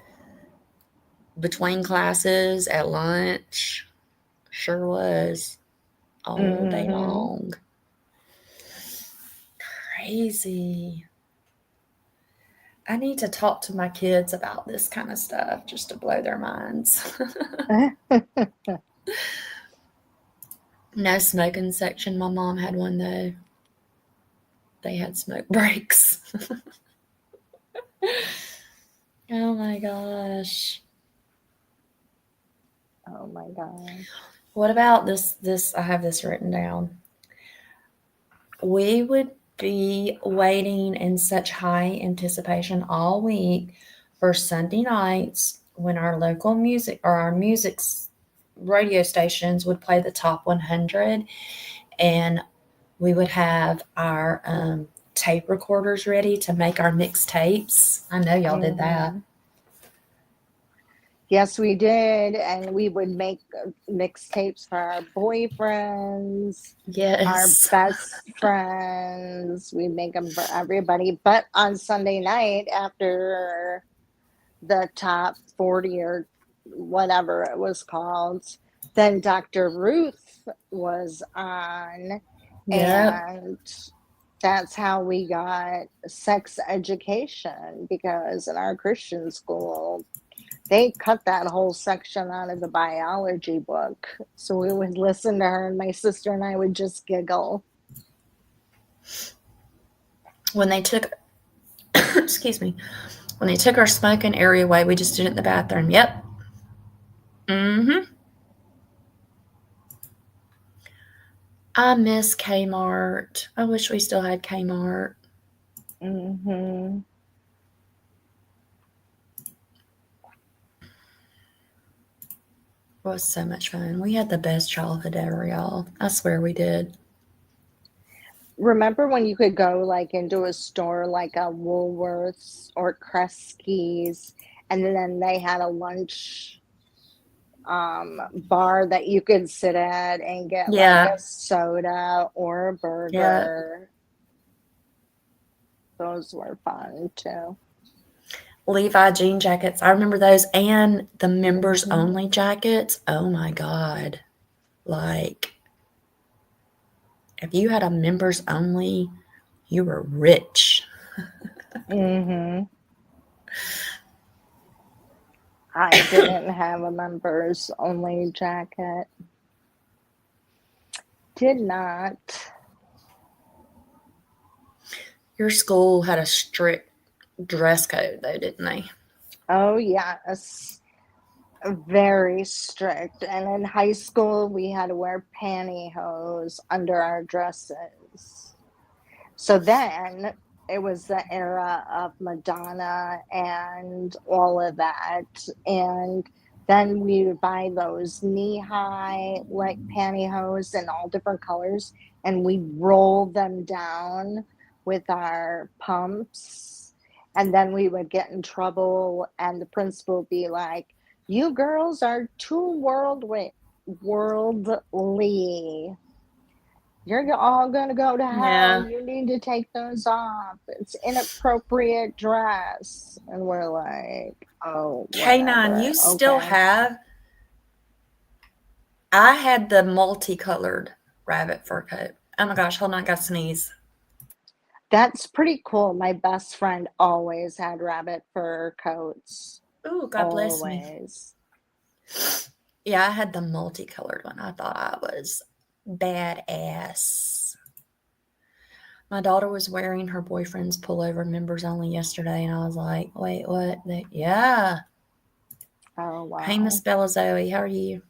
between classes at lunch. Sure was all day Mm-hmm. long. Crazy. I need to talk to my kids about this kind of stuff just to blow their minds. No smoking section. My mom had one though. They had smoke breaks. Oh my gosh. Oh my gosh. What about this I have this written down. We would be waiting in such high anticipation all week for Sunday nights when our local music or our music radio stations would play the top 100, and we would have our tape recorders ready to make our mixtapes. I know y'all did that. Mm-hmm. Yes, we did. And we would make mixtapes for our boyfriends, our Yes. best friends. We make them for everybody. But on Sunday night, after the top 40 or whatever it was called, then Dr. Ruth was on. Yep. And that's how we got sex education, because in our Christian school, they cut that whole section out of the biology book. So we would listen to her, and my sister and I would just giggle. When they took, excuse me, when they took our smoking area away, we just did it in the bathroom. Yep. Mm-hmm. I miss Kmart. I wish we still had Kmart. Mm-hmm. It was so much fun. We had the best childhood ever, y'all. I swear we did. Remember when you could go like into a store like a Woolworths or Kresge's, and then they had a lunch bar that you could sit at and get like Yeah. a soda or a Yeah. burger. Those were fun too. Levi jean jackets. I remember those, and the members Mm-hmm. only jackets. Oh my God. Like, if you had a members only, you were rich. Mm-hmm. I didn't have a members only jacket. Did not. Your school had a strict dress code, though, didn't they? Oh, yes. Very strict. And in high school, we had to wear pantyhose under our dresses. So then it was the era of Madonna and all of that. And then we would buy those knee-high like pantyhose in all different colors, and we'd roll them down with our pumps. And then we would get in trouble, and the principal would be like, "You girls are too worldly. You're all going to go to hell. Yeah. You need to take those off. It's inappropriate dress." And we're like, "Oh, K9, whatever. you still Okay." have. I had the multicolored rabbit fur coat. Oh my gosh, hold on, I got to sneeze. That's pretty cool. My best friend always had rabbit fur coats. Ooh, God bless me. Always. Yeah, I had the multicolored one. I thought I was badass. My daughter was wearing her boyfriend's pullover members only yesterday, and I was like, wait, what? Yeah. Oh, Hey, Miss wow. Bella Zoe, how are you?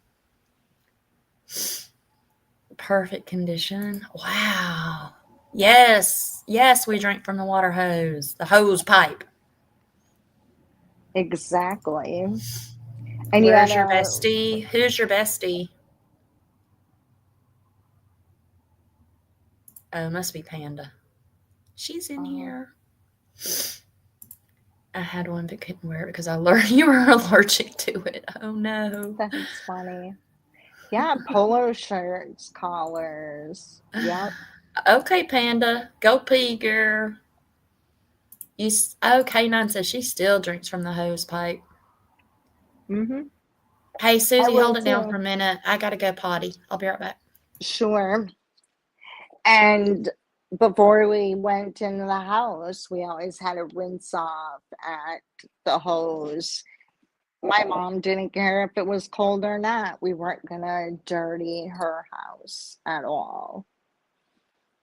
Perfect condition. Wow. Yes. Yes, we drink from the water hose, the hose pipe. Exactly. And you had Where's your a, bestie? Who's your bestie? Oh, must be Panda. She's in here. I had one but couldn't wear it because I learned you were allergic to it. Oh no. that's funny. Yeah, polo shirts, collars. Yep. Okay, Panda, go pee, girl. Oh, K9 says she still drinks from the hose pipe. Mm-hmm. Hey, I Susie, will hold it down for too. a minute. I gotta go potty. I'll be right back. Sure. And before we went into the house, we always had to rinse off at the hose. My mom didn't care if it was cold or not. We weren't gonna dirty her house at all.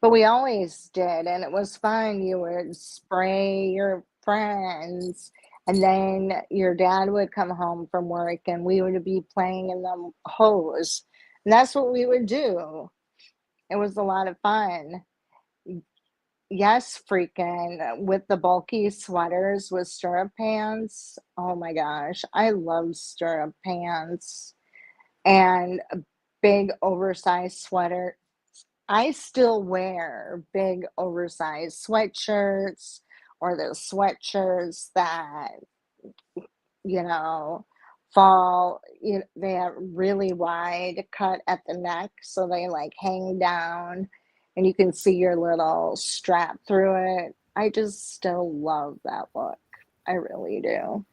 But we always did, and it was fun. You would spray your friends, and then your dad would come home from work, and we would be playing in the hose. And that's what we would do. It was a lot of fun. Yes, freaking with the bulky sweaters with stirrup pants. Oh my gosh, I love stirrup pants and a big oversized sweater. I still wear big oversized sweatshirts or the sweatshirts that, you know, fall, they have really wide cut at the neck, so they like hang down and you can see your little strap through it. I just still love that look. I really do.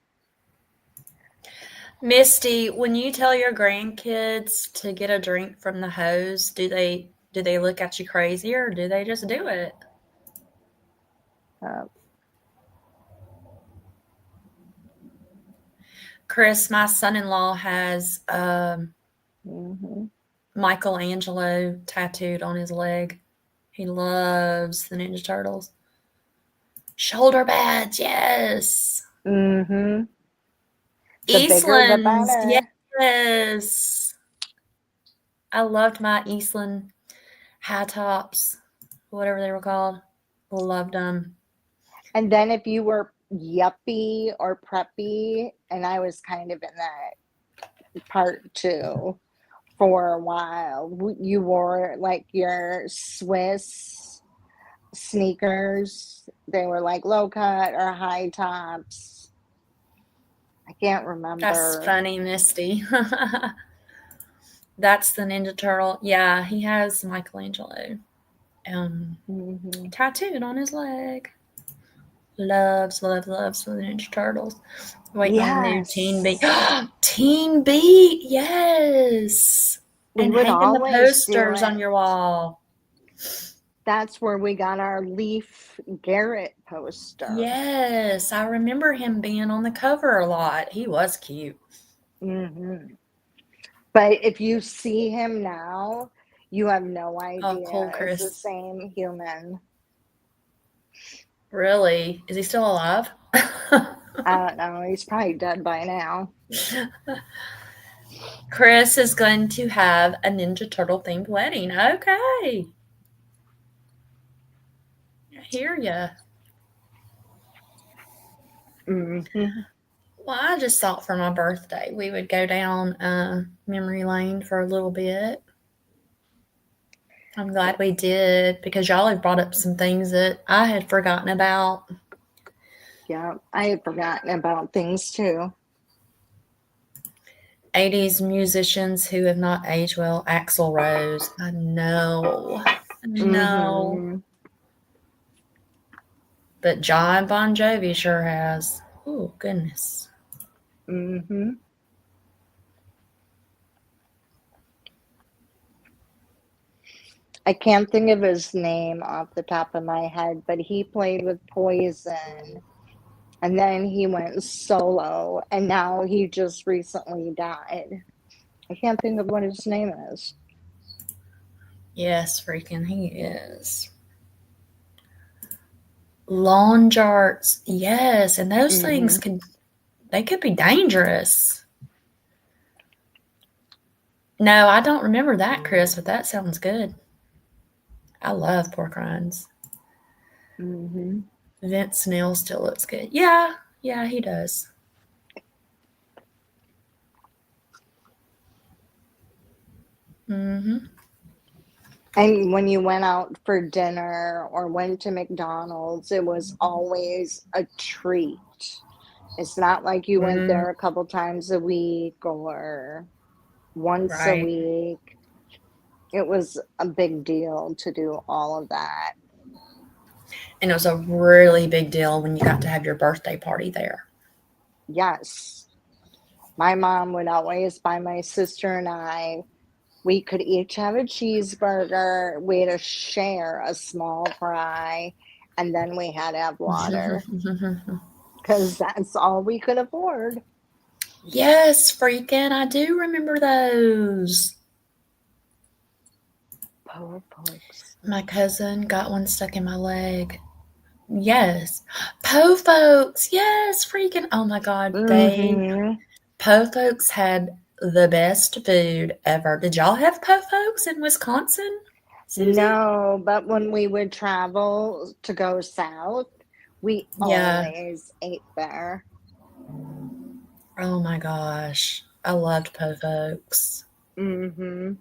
Misty, when you tell your grandkids to get a drink from the hose, do they look at you crazy or do they just do it? Uh, Chris, my son-in-law has mm-hmm. Michelangelo tattooed on his leg. He loves the Ninja Turtles. Shoulder pads, yes. Mm-hmm. The bigger, the Eastlands, better. yes. I loved my Eastland high tops, whatever they were called. Loved them. And then if you were yuppie or preppy, and I was kind of in that part too for a while, you wore like your Swiss sneakers. They were like low cut or high tops. I can't That's remember. funny, Misty. That's the Ninja Turtle. Yeah, he has Michelangelo Mm-hmm. tattooed on his leg. Loves, loves, loves the Ninja Turtles. Waiting on the new Teen Beat. Yes. Teen Beat, yes. We And would hanging the always do posters on it. your wall. That's where we got our Leif Garrett poster. Yes, I remember him being on the cover a lot. He was cute. Mm-hmm. But if you see him now, you have no Oh, cool, idea it's the Chris. same human. Really? Is he still alive? I don't know. He's probably dead by now. Chris is going to have a Ninja Turtle themed wedding. Okay. I hear ya. Mm-hmm. Well, I just thought for my birthday we would go down memory lane for a little bit. I'm glad we did because y'all have brought up some things that I had forgotten about. Yeah, I had forgotten about things too. 80s musicians who have not aged well. Axl Rose. I know. No. Mm-hmm. But John Bon Jovi sure has. Oh, goodness. Mm-hmm. I can't think of his name off the top of my head, but he played with Poison and then he went solo and now he just recently died. I can't think of what his name is. Yes, freaking he is. Lawn jarts. Yes, and those things Mm-hmm. could be dangerous. No, I don't remember that, Chris, but that sounds good. I love pork rinds. Mm-hmm. Vince Neil still looks good. Yeah, yeah, he does. Mm-hmm. And when you went out for dinner or went to McDonald's, it was always a treat. It's not like you went Mm, there a couple times a week or. once a Right. week. It was a big deal to do all of that. And it was a really big deal when you got to have your birthday party there. Yes. My mom would always buy my sister and I, we could each have a cheeseburger. We had to share a small fry, and then we had to have water because that's all we could afford. Yes, freaking. I do remember those. Poor folks. My cousin got one stuck in my leg. Yes. Po folks. Yes, freaking. Oh my God. Mm-hmm. Po folks had the best food ever. Did y'all have po folks in Wisconsin, Susie? No, but when we would travel to go south, we Yeah. always ate there. Oh my gosh. I loved po folks. Mm-hmm.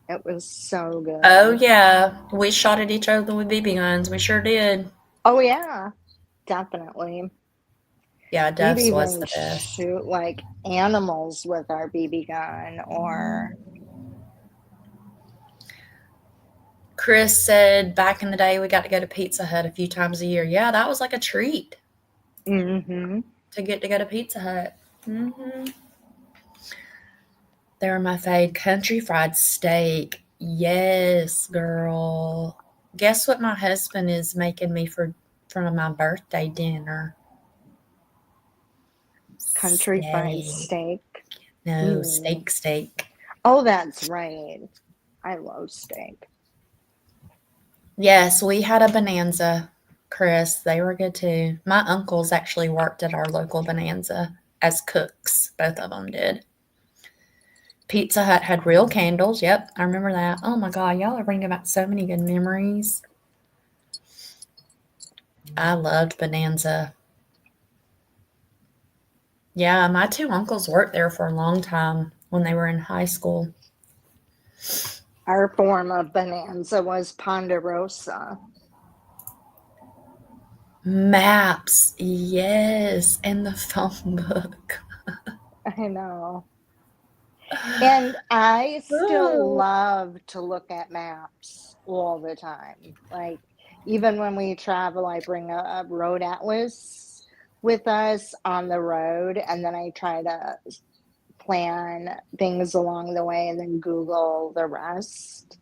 It was so Oh good. yeah. We shot at each other with BB guns. We sure did. Oh yeah, definitely. Yeah, We'd Duff's was even the best. shoot like animals with our BB gun or Chris said back in the day we got to go to Pizza Hut a few times a year. Yeah, that was like a treat mm-hmm. to get to go to Pizza Hut. They were my fave. Country fried steak. Yes, girl. Guess what my husband is making me for my birthday dinner? Country fried Steak. steak. No, Mm. steak. Oh, that's right. I love steak. Yes, we had a Bonanza, Chris. They were good too. My uncles actually worked at our local Bonanza as cooks. Both of them did. Pizza Hut had real candles. Yep, I remember that. Oh my God, y'all are bringing back so many good memories. I loved Bonanza. Yeah, my two uncles worked there for a long time when they were in high school. Our form of bonanza was Ponderosa. Maps, yes, and the phone book. I know. And I still Oh. love to look at maps all the time. Like, even when we travel, I bring a road atlas with us on the road, and then I try to plan things along the way and then Google the rest.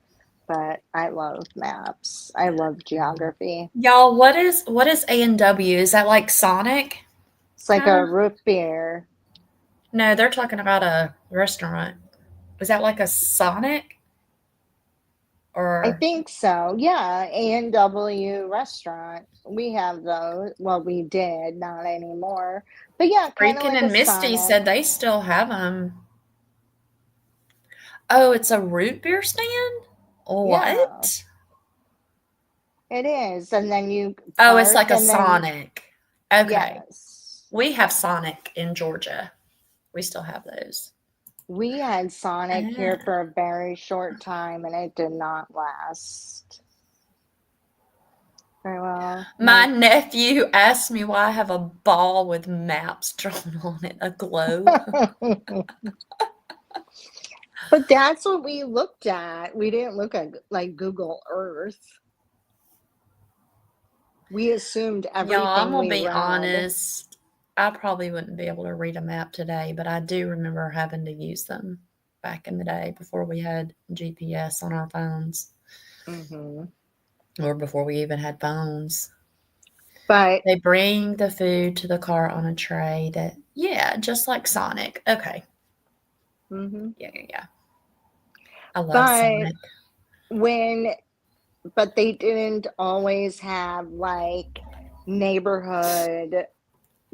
But I love maps. I love geography. Y'all, what is A&W? Is that like Sonic? It's like Kind a of? root beer. No, they're talking about a restaurant. Is that like a Sonic I or think so. Yeah, A&W restaurant. We have those. Well, we did, not anymore. But yeah, kind of Freakin' like a and Misty Sonic. said they still have them. Oh, it's a root beer stand? Yeah, What? it is. And then you Oh, it's park like a and then Sonic. Okay. yes. We have Sonic in Georgia. We still have those. We had Sonic here Ah. for a very short time and it did not last very well. My Nope. nephew asked me why I have a ball with maps drawn on it, a globe. But that's what we looked at. We didn't look at like Google Earth. We assumed Y'all, I'm everything gonna we be read. honest. I probably wouldn't be able to read a map today, but I do remember having to use them back in the day before we had GPS on our phones Hmm. or before we even had phones. But They bring the food to the car on a tray that, yeah, just like Sonic. Okay. hmm Yeah. I love but Sonic. when but they didn't always have like neighborhood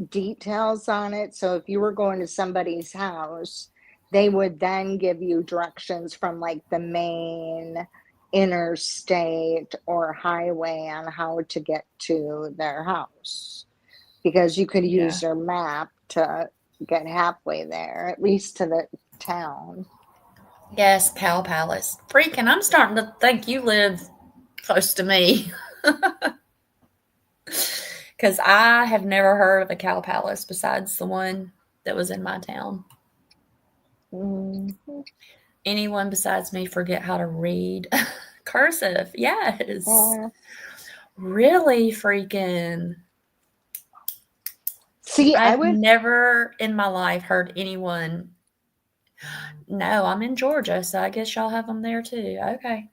details on it. So if you were going to somebody's house, they would then give you directions from like the main interstate or highway on how to get to their house because you could Yeah. use your map to get halfway there, at least to the town. Yes, Cow Palace. Freaking, I'm starting to think you live close to me. Because I have never heard of a Cow Palace besides the one that was in my town. Mhm. Anyone besides me forget how to read cursive? Yes. Yeah. Really freaking. See, I I've would. never in my life heard anyone. No, I'm in Georgia, so I guess y'all have them there too. Okay.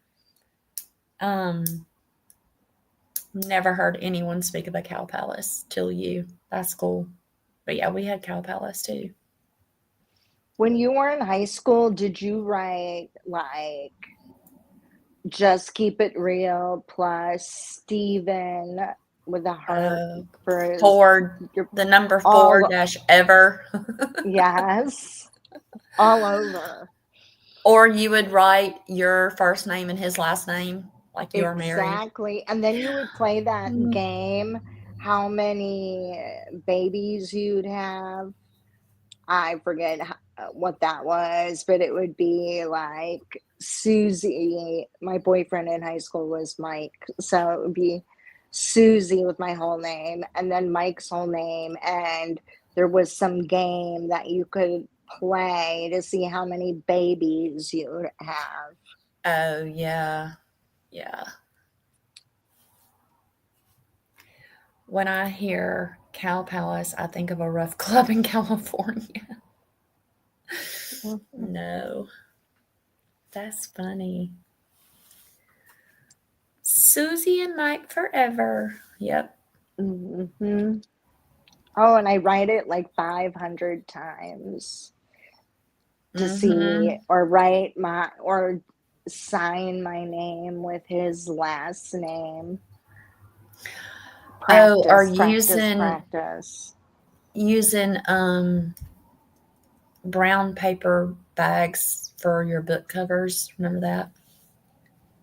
Never heard anyone speak of a cow palace till you. That's cool. But yeah, we had cow palace too. When you were in high school, did you write like just keep it real plus Steven with a heart for his, Ford, your the number 4 all dash ever. yes, all over. Or you would write your first name and his last name, like you're married. Exactly. And then you would play that game, how many babies you'd have. I forget what that was, but it would be like Susie. My boyfriend in high school was Mike. So it would be Susie with my whole name and then Mike's whole name. And there was some game that you could play to see how many babies you would have. Oh, yeah. Yeah. When I hear Cow Palace, I think of a rough club in California. No. That's funny. Susie and Mike forever. Yep. Mm-hmm. Oh, and I write it like 500 times to see or write my or sign my name with his last name. Oh, are Practice, you practice, practice. using brown paper bags for your book covers? Remember that?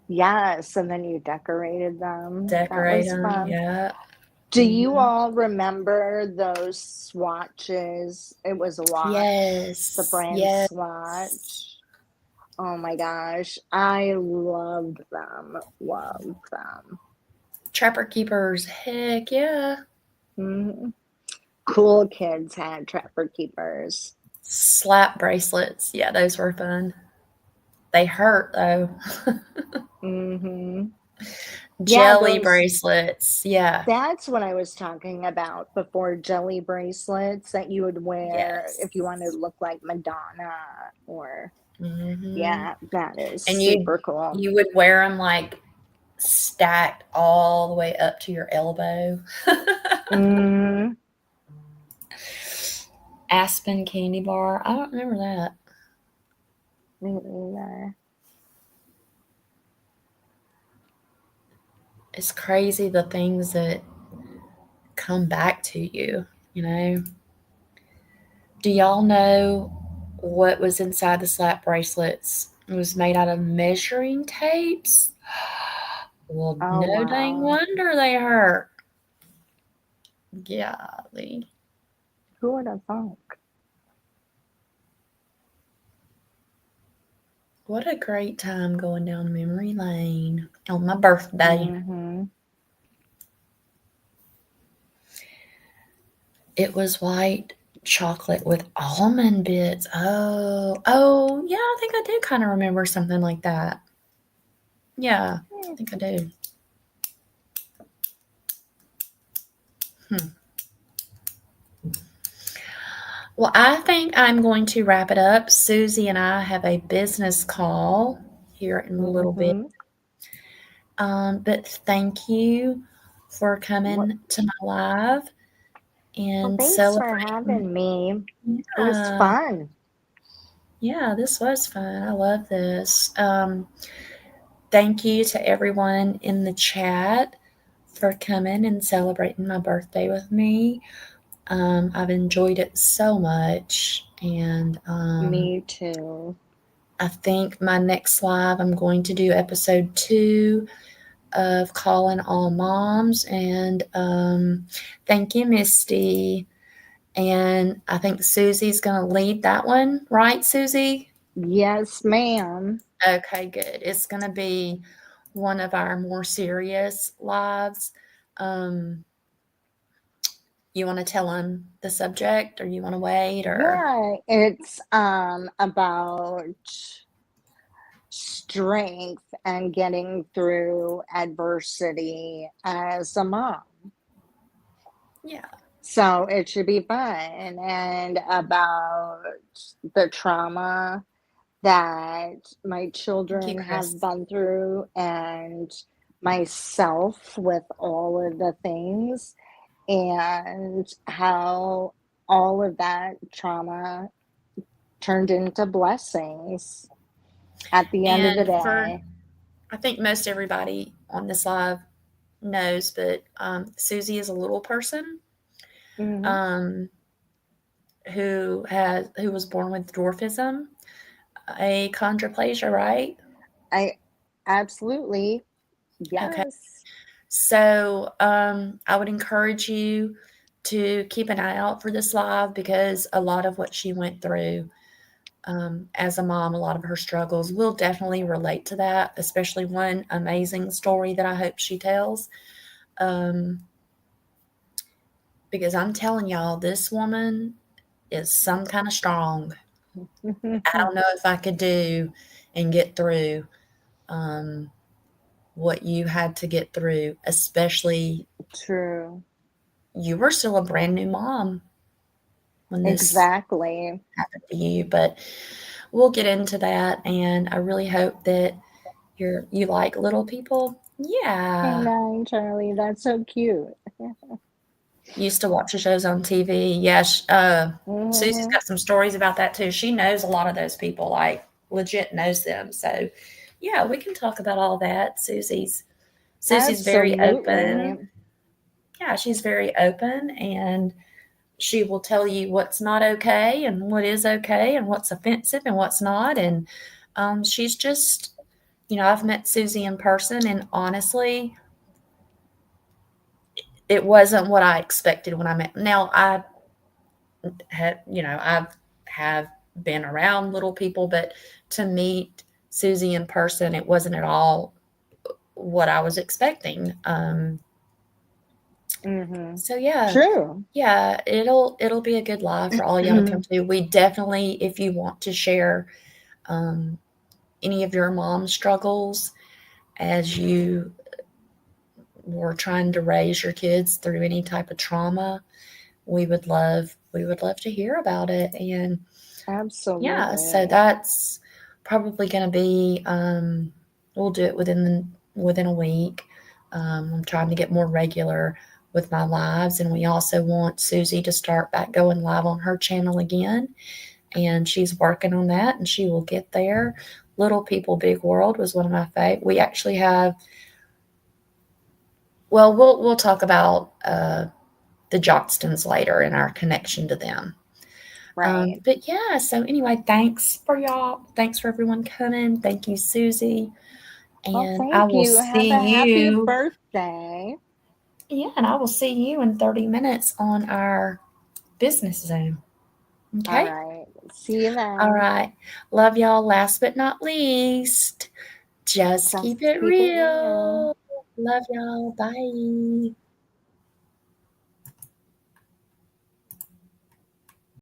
Yes, and then you decorated them. That Decorate was them. fun. Yeah. Do you all remember those swatches? It was a watch, the Yes. brand Yes. Swatch. Oh my gosh, I loved them. Loved them. Trapper Keepers. Heck yeah. Mhm. Cool kids had Trapper Keepers. Slap bracelets. Yeah, those were fun. They hurt though. Mm-hmm. Yeah, Jelly those. bracelets. Yeah. That's what I was talking about before. Jelly bracelets that you would wear Yes. if you wanted to look like Madonna, or Mm-hmm. yeah, that is And super cool. you would wear them like stacked all the way up to your elbow. Mm, Aspen candy bar. I don't remember that. me neither. It's crazy the things that come back to you, you know? Do y'all know what was inside the slap bracelets? It was made out of measuring tapes. Well, Oh no dang wow, wonder they hurt. Golly. who would have thought? What a great time going down memory lane on my birthday. Mm-hmm. It was white chocolate with almond bits. Oh, yeah, I think I do kind of remember something like that. Yeah, I think I do. Well, I think I'm going to wrap it up. Susie and I have a business call here in a little bit. Mm-hmm. But thank you for Well, coming to my live and thanks for celebrating. having me. It was Yeah, fun. yeah, this was fun. I love this. Thank you to everyone in the chat for coming and celebrating my birthday with me. I've enjoyed it so much, and Me too. I think my next live, I'm going to do episode 2 of Calling All Moms. And thank you, Misty. And I think Susie's going to lead that one, right, Susie? Yes, ma'am. Okay, good. It's going to be one of our more serious lives. You want to tell them the subject, or you want to wait, or Yeah, it's about strength and getting through adversity as a mom. yeah, So it should be fun, and about the trauma that my thank you, children have Chris. been through, and myself with all of the things, and how all of that trauma turned into blessings at the end of the And for day. I think most everybody on this live knows, but Susie is a little person Hmm. um, who was born with dwarfism, a chondroplasia, right? I absolutely, Okay. yes. So I would encourage you to keep an eye out for this live, because a lot of what she went through as a mom, a lot of her struggles will definitely relate to that, especially one amazing story that I hope she tells. Um, because I'm telling y'all, this woman is some kind of strong. I don't know if I could do and get through um, what you had to get through, especially True. you were still a brand new mom when this Exactly. happened to you. But we'll get into that, and I really hope that you like little people. Hey, Yeah. nine, Charlie, that's so cute. Used to watch the shows on TV. Yeah, Susie's Hmm. got some stories about that too. She knows a lot of those people, like legit knows them. So, yeah, we can talk about all that. Susie's very Absolutely. open. Yeah, she's very open, and she will tell you what's not okay and what is okay and what's offensive and what's not. And she's just, I've met Susie in person, and honestly, it wasn't what I expected when I met. Now, I have been around little people, but to meet Susie in person, it wasn't at all what I was expecting. Hmm. So yeah, True. yeah, it'll be a good live for all y'all to come to. We definitely, if you want to share um, any of your mom struggles as you were trying to raise your kids through any type of trauma, we would love to hear about it. And yeah, so Absolutely. that's probably going to be we'll do it within a week. I'm trying to get more regular with my lives, and we also want Susie to start back going live on her channel again, and she's working on that, and she will get there. Little People Big World was one of my favorite. We actually have, well, we'll talk about the Johnstons later and our connection to them. Right. But yeah, so anyway, thanks for y'all. Thanks for everyone coming. Thank you, Susie. Well, And I thank will you. Have see a happy you. birthday. Yeah, and I will see you in 30 minutes on our business Zoom. All Okay. right. See you All then. right. Love y'all. Last but not least, just keep Just it keep it real. real. Love y'all. Bye.